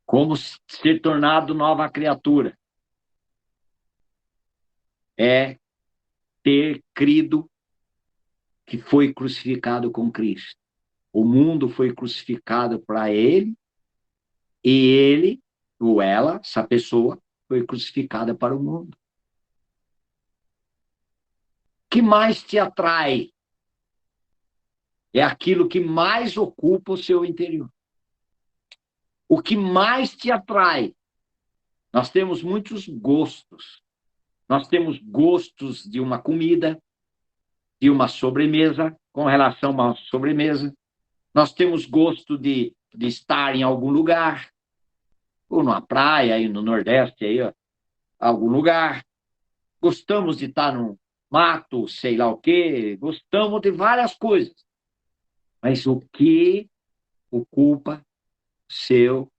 Speaker 1: Como ser tornado nova criatura? É ter crido que foi crucificado com Cristo. O mundo foi crucificado para ele, e ele, ou ela, essa pessoa, foi crucificada para o mundo. O que mais te atrai? É aquilo que mais ocupa o seu interior. O que mais te atrai? Nós temos muitos gostos. Nós temos gostos de uma comida, de uma sobremesa, com relação a uma sobremesa. Nós temos gosto de estar em algum lugar, ou numa praia, aí no Nordeste, aí, ó, algum lugar. Gostamos de estar num mato, sei lá o quê. Gostamos de várias coisas. Mas o que ocupa seu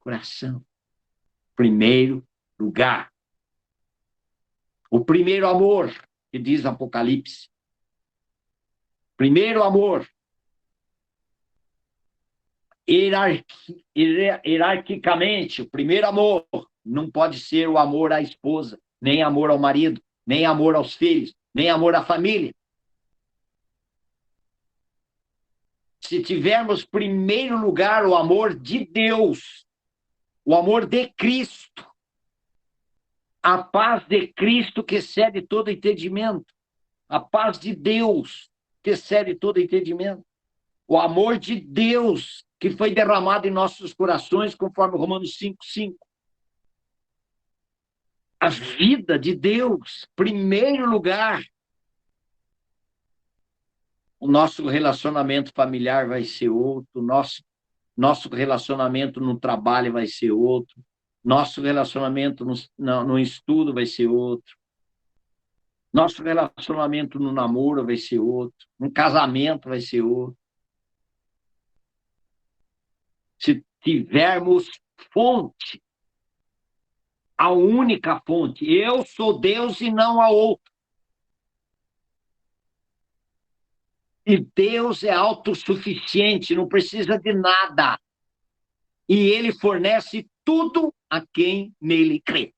Speaker 1: coração? Primeiro lugar. O primeiro amor, que diz Apocalipse. Primeiro amor. Hierarquicamente, o primeiro amor não pode ser o amor à esposa, nem amor ao marido, nem amor aos filhos, nem amor à família. Se tivermos primeiro lugar o amor de Deus, o amor de Cristo, a paz de Cristo que excede todo entendimento, a paz de Deus que excede todo entendimento, o amor de Deus que foi derramado em nossos corações, conforme Romanos 5:5. A vida de Deus, primeiro lugar. O nosso relacionamento familiar vai ser outro, nosso relacionamento no trabalho vai ser outro, nosso relacionamento no estudo vai ser outro, nosso relacionamento no namoro vai ser outro, no casamento vai ser outro. Se tivermos fonte, a única fonte, eu sou Deus e não há outro. E Deus é autossuficiente, não precisa de nada. E ele fornece tudo a quem nele crê,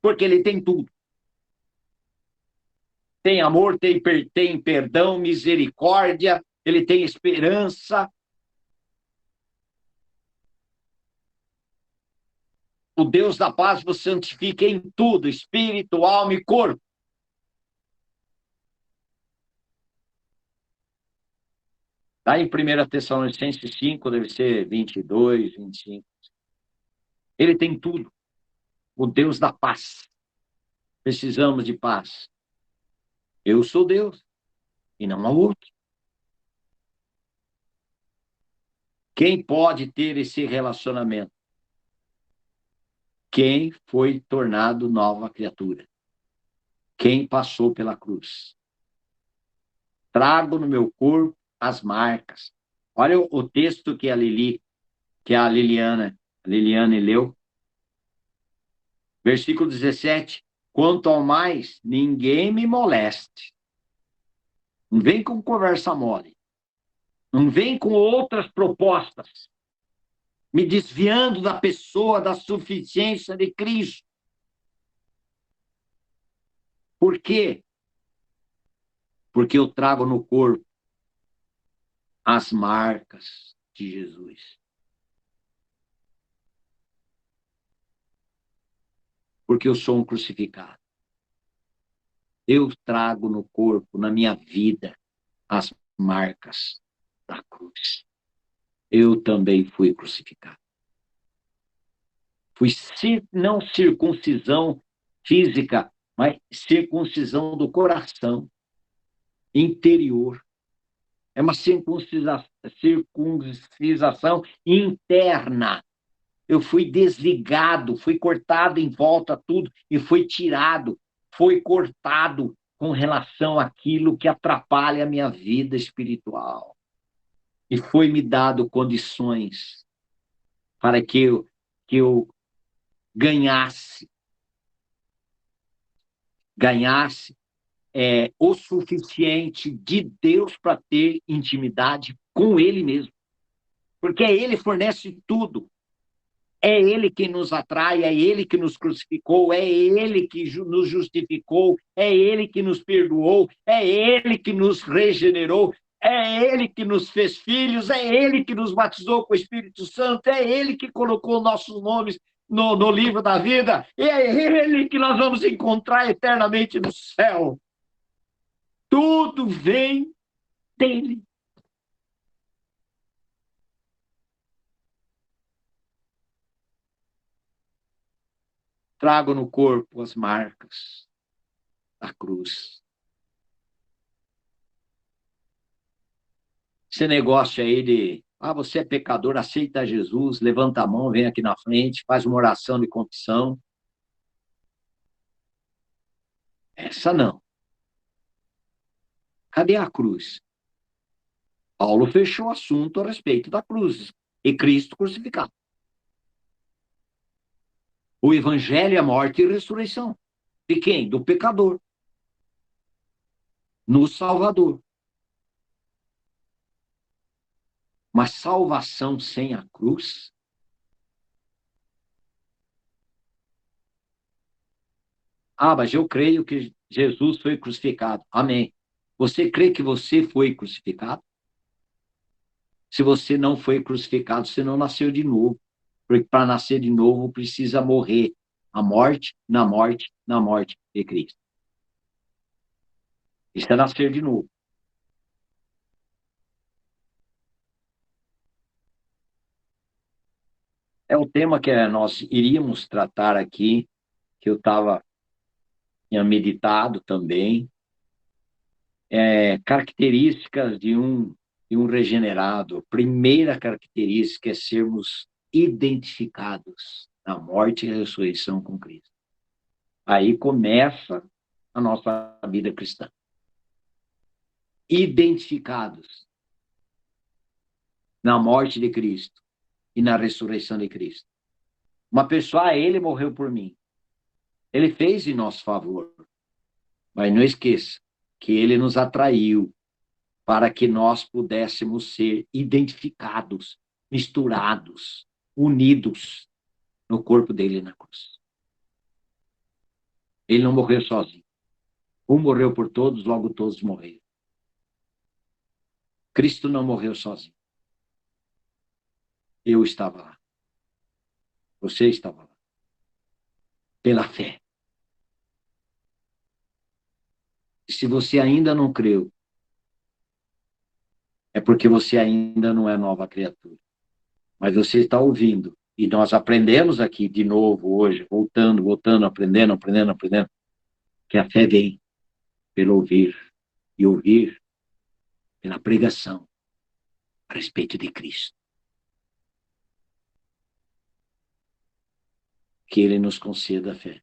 Speaker 1: porque ele tem tudo. Tem amor, tem perdão, misericórdia, ele tem esperança. O Deus da paz vos santifica em tudo, espírito, alma e corpo. Está em 1 Tessalonicenses 5, deve ser 22, 25. Ele tem tudo. O Deus da paz. Precisamos de paz. Eu sou Deus e não há outro. Quem pode ter esse relacionamento? Quem foi tornado nova criatura? Quem passou pela cruz? Trago no meu corpo as marcas. Olha o texto que a Liliane leu. Versículo 17. Quanto ao mais, ninguém me moleste. Não vem com conversa mole. Não vem com outras propostas, me desviando da pessoa, da suficiência de Cristo. Por quê? Porque eu trago no corpo as marcas de Jesus. Porque eu sou um crucificado. Eu trago no corpo, na minha vida, as marcas da cruz. Eu também fui crucificado. Fui não circuncisão física, mas circuncisão do coração interior. É uma circuncisação interna. Eu fui desligado, fui cortado em volta tudo e fui tirado, foi cortado com relação àquilo que atrapalha a minha vida espiritual. E foi me dado condições para que eu ganhasse o suficiente de Deus para ter intimidade com Ele mesmo. Porque Ele fornece tudo. É Ele que nos atrai, é Ele que nos crucificou, é Ele que nos justificou, é Ele que nos perdoou, é Ele que nos regenerou, é Ele que nos fez filhos, é Ele que nos batizou com o Espírito Santo, é Ele que colocou nossos nomes no livro da vida, e é Ele que nós vamos encontrar eternamente no céu. Tudo vem dele. Trago no corpo as marcas da cruz. Esse negócio aí de, você é pecador, aceita Jesus, levanta a mão, vem aqui na frente, faz uma oração de confissão. Essa não. Cadê a cruz? Paulo fechou o assunto a respeito da cruz e Cristo crucificado. O evangelho é a morte e ressurreição. De quem? Do pecador. No Salvador. Mas salvação sem a cruz? Mas eu creio que Jesus foi crucificado. Amém. Você crê que você foi crucificado? Se você não foi crucificado, você não nasceu de novo. Porque para nascer de novo precisa morrer. A morte, na morte, na morte de Cristo. Isso é nascer de novo. É o tema que nós iríamos tratar aqui, que eu tinha meditado também. Características de um regenerado. A primeira característica é sermos identificados na morte e ressurreição com Cristo. Aí começa a nossa vida cristã. Identificados na morte de Cristo e na ressurreição de Cristo. Uma pessoa, ele morreu por mim. Ele fez em nosso favor. Mas não esqueça que ele nos atraiu para que nós pudéssemos ser identificados, misturados, unidos no corpo dele na cruz. Ele não morreu sozinho. Um morreu por todos, logo todos morreram. Cristo não morreu sozinho. Eu estava lá. Você estava lá. Pela fé. E se você ainda não creu, é porque você ainda não é nova criatura. Mas você está ouvindo. E nós aprendemos aqui de novo hoje, voltando, aprendendo, que a fé vem pelo ouvir. E ouvir pela pregação a respeito de Cristo. Que Ele nos conceda a fé.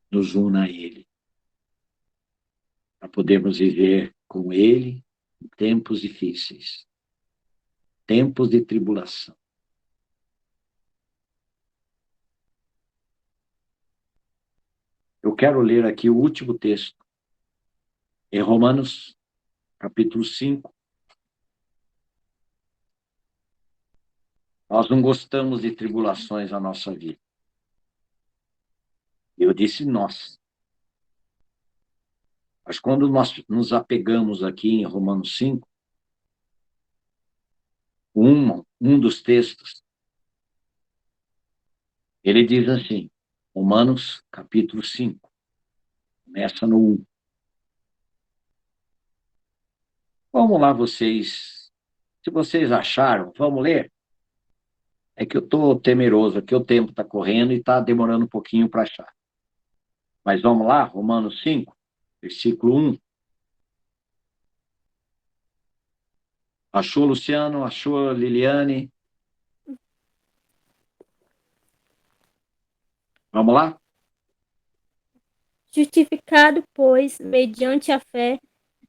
Speaker 1: Nos una a Ele. Para podermos viver com Ele em tempos difíceis. Tempos de tribulação. Eu quero ler aqui o último texto. Em Romanos, capítulo 5, Nós não gostamos de tribulações na nossa vida. Eu disse nós. Mas quando nós nos apegamos aqui em Romanos 5, um dos textos, ele diz assim, Romanos capítulo 5, começa no 1. Vamos lá vocês, se vocês acharam, vamos ler? É que eu estou temeroso aqui, o tempo está correndo e está demorando um pouquinho para achar. Mas vamos lá, Romanos 5, versículo 1. Achou, Luciano? Achou, Liliane? Vamos lá?
Speaker 5: Justificado, pois, mediante a fé,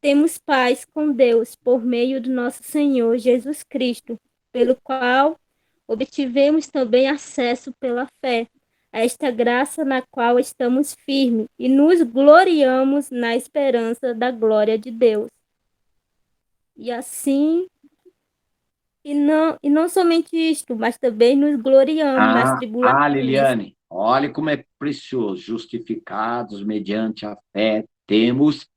Speaker 5: temos paz com Deus por meio do nosso Senhor Jesus Cristo, pelo qual obtivemos também acesso pela fé a esta graça na qual estamos firmes e nos gloriamos na esperança da glória de Deus. E assim, e não somente isto, mas também nos gloriamos nas tribulações.
Speaker 1: Liliane, olha como é precioso. Justificados mediante a fé, temos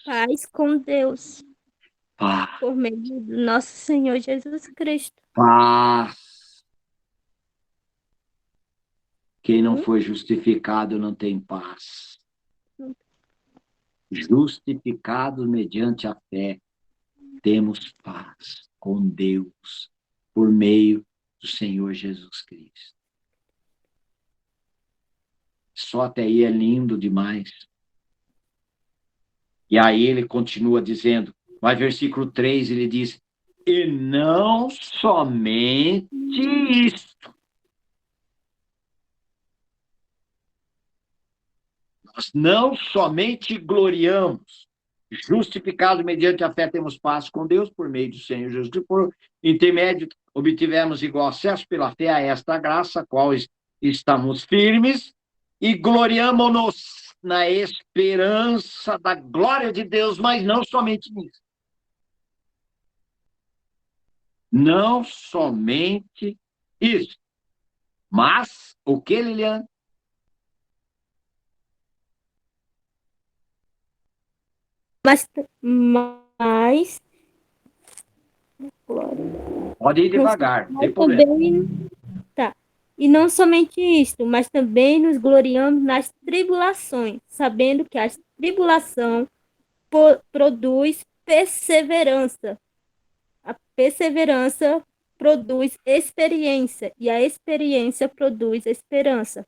Speaker 5: Paz com Deus
Speaker 1: paz.
Speaker 5: por meio do nosso Senhor Jesus Cristo.
Speaker 1: Paz. Quem não foi justificado não tem paz. Justificados mediante a fé, temos paz com Deus por meio do Senhor Jesus Cristo. Só até aí é lindo demais. E aí ele continua dizendo, mas versículo 3 ele diz, e não somente isto. Nós não somente gloriamos, justificado mediante a fé temos paz com Deus por meio do Senhor Jesus Cristo, por intermédio obtivemos igual acesso pela fé a esta graça, a qual estamos firmes, e gloriamo-nos na esperança da glória de Deus, mas não somente nisso. Não somente isso. Mas, o que, Liliane?
Speaker 5: Mas
Speaker 1: Pode ir devagar, não tem problema.
Speaker 5: também, E não somente isto, mas também nos gloriamos nas tribulações, sabendo que a tribulação produz perseverança. A perseverança produz experiência, e a experiência produz esperança.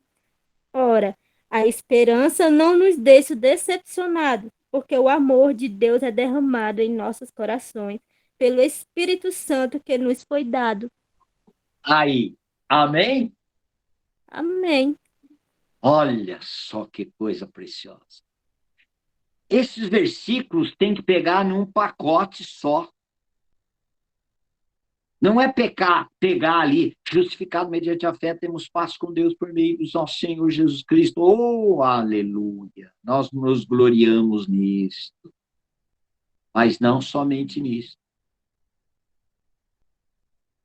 Speaker 5: Ora, a esperança não nos deixa decepcionados, porque o amor de Deus é derramado em nossos corações pelo Espírito Santo que nos foi dado.
Speaker 1: Aí, amém?
Speaker 5: Amém.
Speaker 1: Olha só que coisa preciosa. Esses versículos tem que pegar num pacote só. Não é pegar ali, justificado mediante a fé, temos paz com Deus por meio do nosso Senhor Jesus Cristo. Oh, aleluia! Nós nos gloriamos nisto. Mas não somente nisso.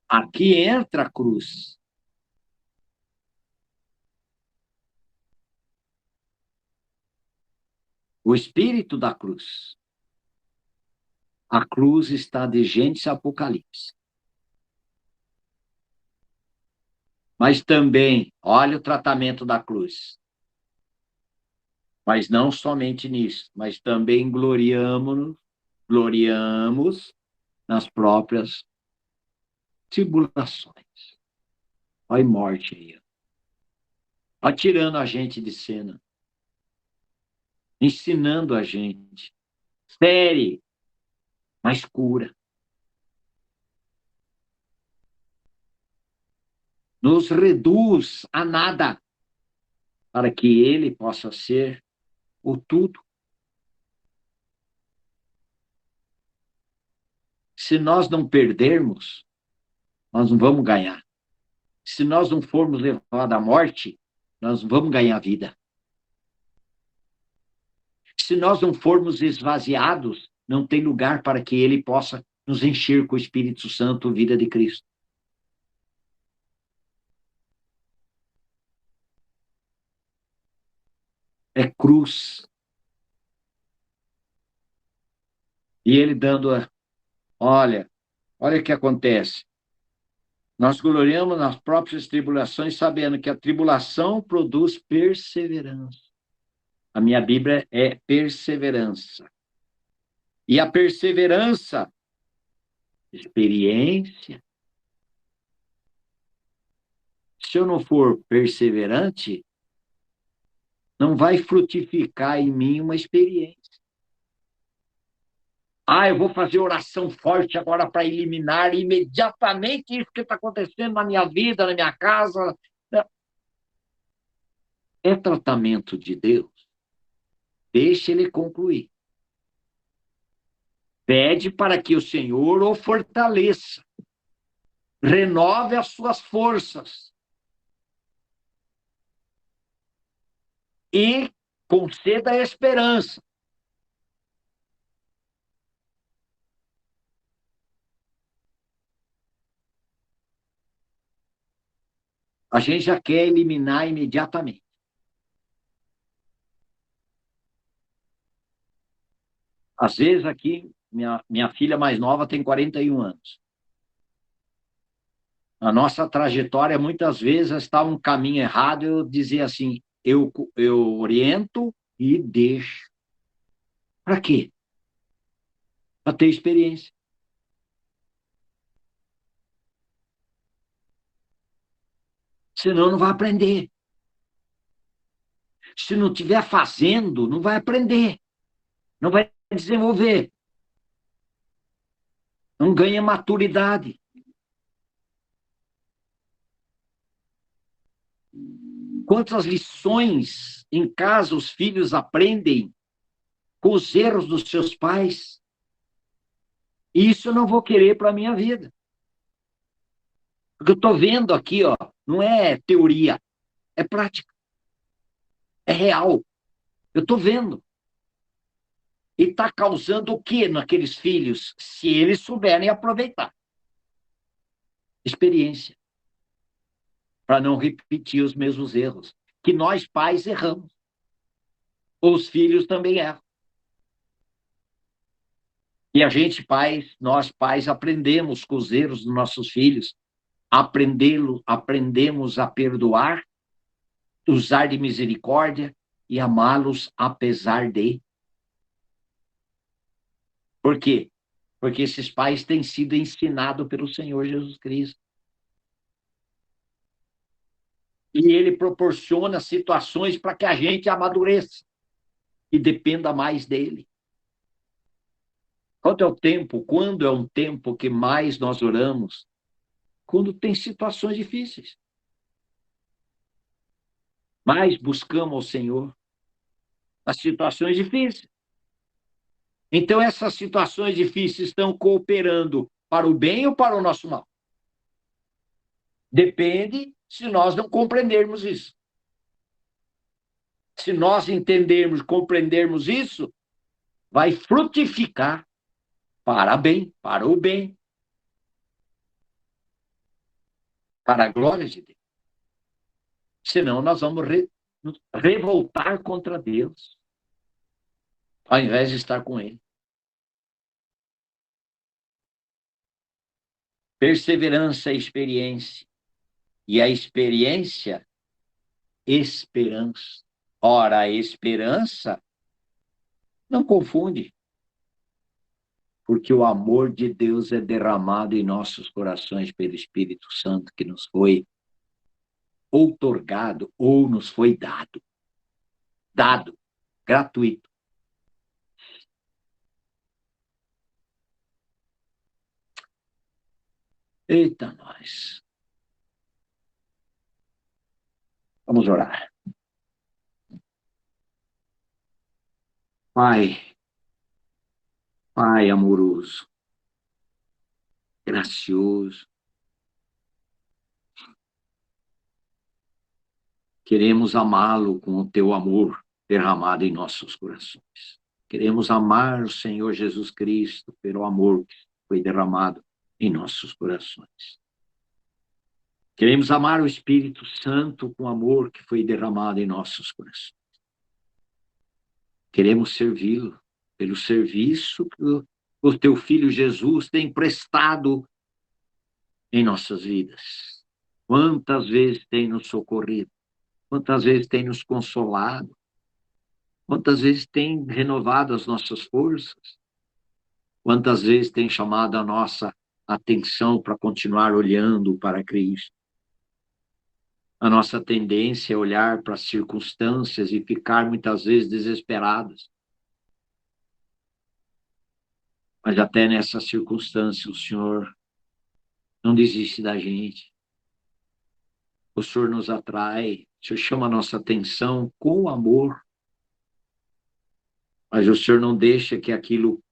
Speaker 1: Aqui entra a cruz. O espírito da cruz. A cruz está de Gênesis a Apocalipse. Mas também, olha o tratamento da cruz. Mas não somente nisso, mas também gloriamos nas próprias tribulações. Olha a morte aí. Olha, tirando a gente de cena. Ensinando a gente. Fere, mas cura. Nos reduz a nada, para que ele possa ser o tudo. Se nós não perdermos, nós não vamos ganhar. Se nós não formos levados à morte, nós não vamos ganhar vida. Se nós não formos esvaziados, não tem lugar para que ele possa nos encher com o Espírito Santo, vida de Cristo. cruz. E ele dando, olha o que acontece. Nós gloriamos nas próprias tribulações, sabendo que a tribulação produz perseverança. A minha Bíblia é perseverança. E a perseverança, experiência. Se eu não for perseverante, não vai frutificar em mim uma experiência. Eu vou fazer oração forte agora para eliminar imediatamente isso que está acontecendo na minha vida, na minha casa. É tratamento de Deus. Deixe ele concluir. Pede para que o Senhor o fortaleça. Renove as suas forças. E conceda a esperança. A gente já quer eliminar imediatamente. Às vezes aqui, minha filha mais nova tem 41 anos. A nossa trajetória, muitas vezes, está um caminho errado, eu dizia assim, eu oriento e deixo. Para quê? Para ter experiência. Senão não vai aprender. Se não estiver fazendo, não vai aprender. Não vai desenvolver. Não ganha maturidade. Quantas lições em casa os filhos aprendem com os erros dos seus pais? Isso eu não vou querer para a minha vida. Porque eu estou vendo aqui, não é teoria, é prática. É real. Eu estou vendo. E está causando o quê naqueles filhos, se eles souberem aproveitar? Experiência. Para não repetir os mesmos erros. Que nós, pais, erramos. Os filhos também erram. E a gente, pais, nós, pais, aprendemos com os erros dos nossos filhos. Aprendemos a perdoar, usar de misericórdia e amá-los apesar de. Por quê? Porque esses pais têm sido ensinados pelo Senhor Jesus Cristo. E ele proporciona situações para que a gente amadureça e dependa mais dele. Quando é um tempo que mais nós oramos? Quando tem situações difíceis. Mais buscamos ao Senhor as situações difíceis. Então, essas situações difíceis estão cooperando para o bem ou para o nosso mal? Depende se nós não compreendermos isso. Se nós entendermos, compreendermos isso, vai frutificar para bem, para o bem, para a glória de Deus. Senão nós vamos revoltar contra Deus, ao invés de estar com Ele. Perseverança é experiência. E a experiência, esperança. Ora, a esperança não confunde. Porque o amor de Deus é derramado em nossos corações pelo Espírito Santo que nos foi outorgado ou nos foi dado. Dado, gratuito. Eita, nós. Vamos orar. Pai amoroso, gracioso, queremos amá-lo com o teu amor derramado em nossos corações. Queremos amar o Senhor Jesus Cristo pelo amor que foi derramado em nossos corações. Queremos amar o Espírito Santo com o amor que foi derramado em nossos corações. Queremos servi-lo pelo serviço que o teu Filho Jesus tem prestado em nossas vidas. Quantas vezes tem nos socorrido, quantas vezes tem nos consolado, quantas vezes tem renovado as nossas forças, quantas vezes tem chamado a nossa atenção para continuar olhando para Cristo. A nossa tendência é olhar para as circunstâncias e ficar muitas vezes desesperados. Mas até nessa circunstância o Senhor não desiste da gente. O Senhor nos atrai, o Senhor chama a nossa atenção com amor. Mas o Senhor não deixa que aquilo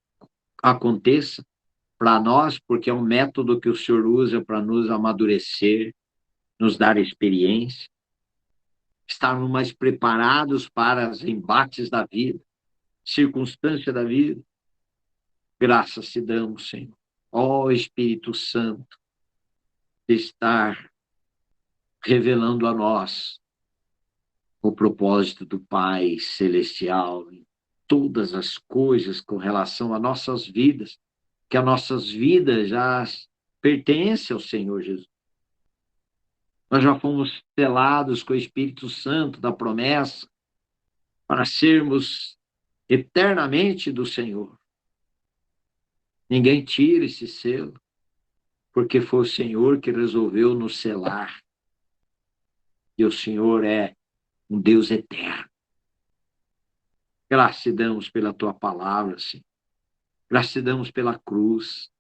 Speaker 1: aconteça para nós, porque é um método que o Senhor usa para nos amadurecer, nos dar experiência, estarmos mais preparados para os embates da vida, circunstância da vida. Graças te damos, Senhor. Ó Espírito Santo, de estar revelando a nós o propósito do Pai Celestial em todas as coisas com relação a nossas vidas, que as nossas vidas já pertencem ao Senhor Jesus. Nós já fomos selados com o Espírito Santo da promessa para sermos eternamente do Senhor. Ninguém tira esse selo, porque foi o Senhor que resolveu nos selar. E o Senhor é um Deus eterno. Graças te damos pela tua palavra, Senhor. Graças te damos pela cruz.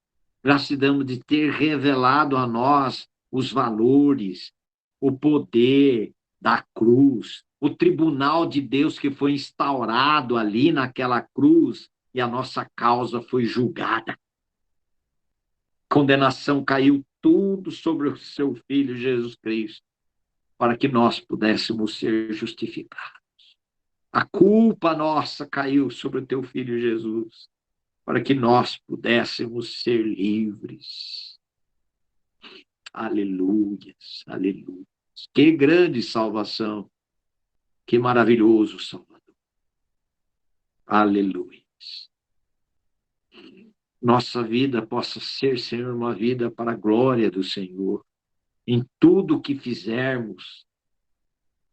Speaker 1: Graças te damos de ter revelado a nós os valores, o poder da cruz, o tribunal de Deus que foi instaurado ali naquela cruz e a nossa causa foi julgada. Condenação caiu tudo sobre o seu Filho Jesus Cristo, para que nós pudéssemos ser justificados. A culpa nossa caiu sobre o teu Filho Jesus, para que nós pudéssemos ser livres. Aleluias, aleluias. Que grande salvação, que maravilhoso Salvador. Aleluias. Nossa vida possa ser, Senhor, uma vida para a glória do Senhor. Em tudo que fizermos,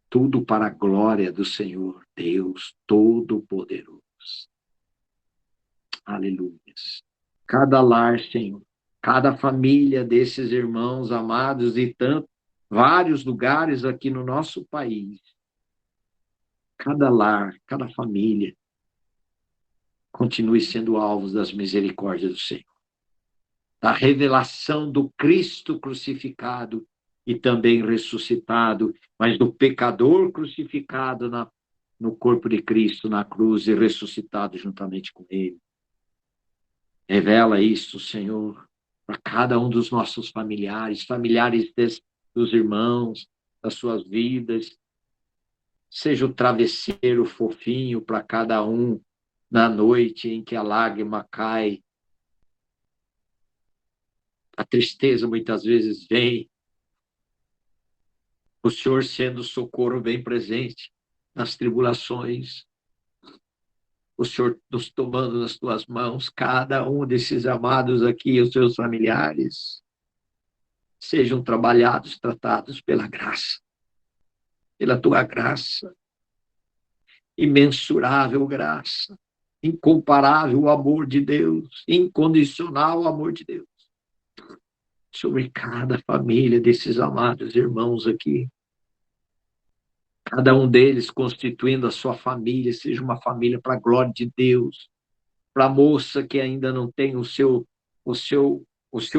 Speaker 1: tudo para a glória do Senhor, Deus Todo-Poderoso. Aleluias. Cada lar, Senhor, cada família desses irmãos amados e tanto, vários lugares aqui no nosso país, cada lar, cada família, continue sendo alvos das misericórdias do Senhor, da revelação do Cristo crucificado e também ressuscitado, mas do pecador crucificado no corpo de Cristo, na cruz, e ressuscitado juntamente com ele. Revela isso, Senhor, para cada um dos nossos familiares dos irmãos, das suas vidas. Seja o travesseiro fofinho para cada um na noite em que a lágrima cai. A tristeza muitas vezes vem. O Senhor sendo socorro bem presente nas tribulações. O Senhor nos tomando nas tuas mãos, cada um desses amados aqui, os seus familiares, sejam trabalhados, tratados pela graça, pela tua graça, imensurável graça, incomparável amor de Deus, incondicional amor de Deus, sobre cada família desses amados irmãos aqui. Cada um deles constituindo a sua família, seja uma família para a glória de Deus. Para a moça que ainda não tem o seu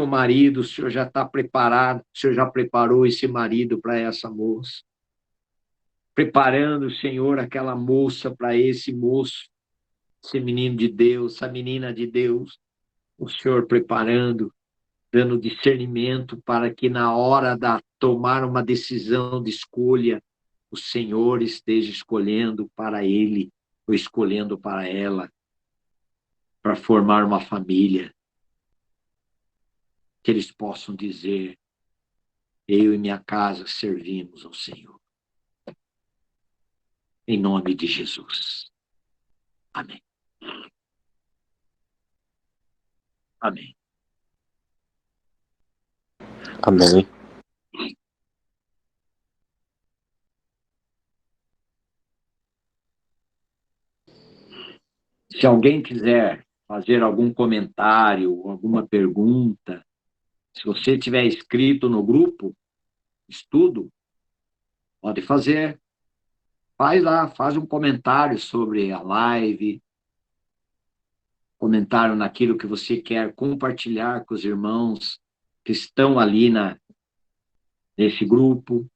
Speaker 1: marido, o Senhor já está preparado, o Senhor já preparou esse marido para essa moça. Preparando, Senhor, aquela moça para esse moço, esse menino de Deus, essa menina de Deus. O Senhor preparando, dando discernimento para que na hora de tomar uma decisão de escolha, o Senhor esteja escolhendo para ele, ou escolhendo para ela, para formar uma família, que eles possam dizer: eu e minha casa servimos ao Senhor. Em nome de Jesus. Amém. Amém.
Speaker 4: Amém.
Speaker 1: Se alguém quiser fazer algum comentário, alguma pergunta, se você tiver escrito no grupo, estudo, pode fazer. Faz lá, faz um comentário sobre a live, comentário naquilo que você quer compartilhar com os irmãos que estão ali nesse grupo.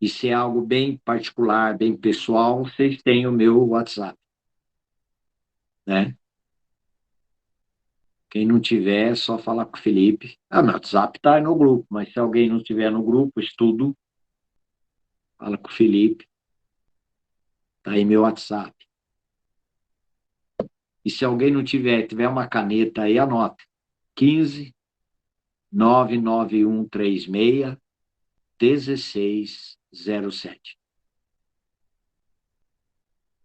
Speaker 1: E se é algo bem particular, bem pessoal, vocês têm o meu WhatsApp, né? Quem não tiver, é só falar com o Felipe. Meu WhatsApp está no grupo, mas se alguém não estiver no grupo, estudo, fala com o Felipe. Tá aí meu WhatsApp. E se alguém não tiver uma caneta aí, anota. 15 99136 1607.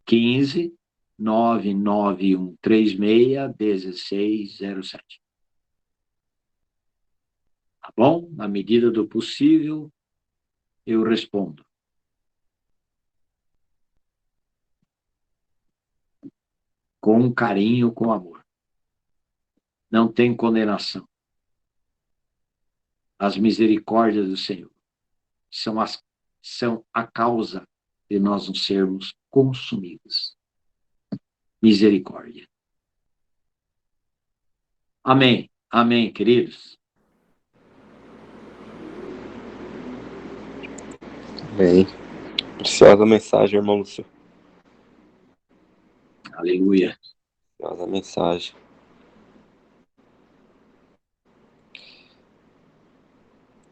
Speaker 1: 15 99136 1607. Tá bom? Na medida do possível, eu respondo. Com carinho, com amor. Não tem condenação. As misericórdias do Senhor são a causa de nós não sermos consumidos. Misericórdia. Amém. Amém, queridos.
Speaker 4: Amém. Preciosa mensagem, irmão Lúcio.
Speaker 1: Aleluia.
Speaker 4: Preciosa mensagem.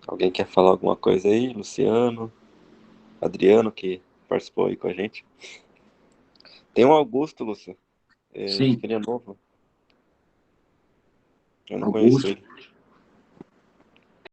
Speaker 4: Alguém quer falar alguma coisa aí? Luciano? Adriano, que participou aí com a gente. Tem um Augusto, Lúcio.
Speaker 1: Sim.
Speaker 4: Ele é novo. Eu não conheço
Speaker 1: Augusto.
Speaker 4: ele.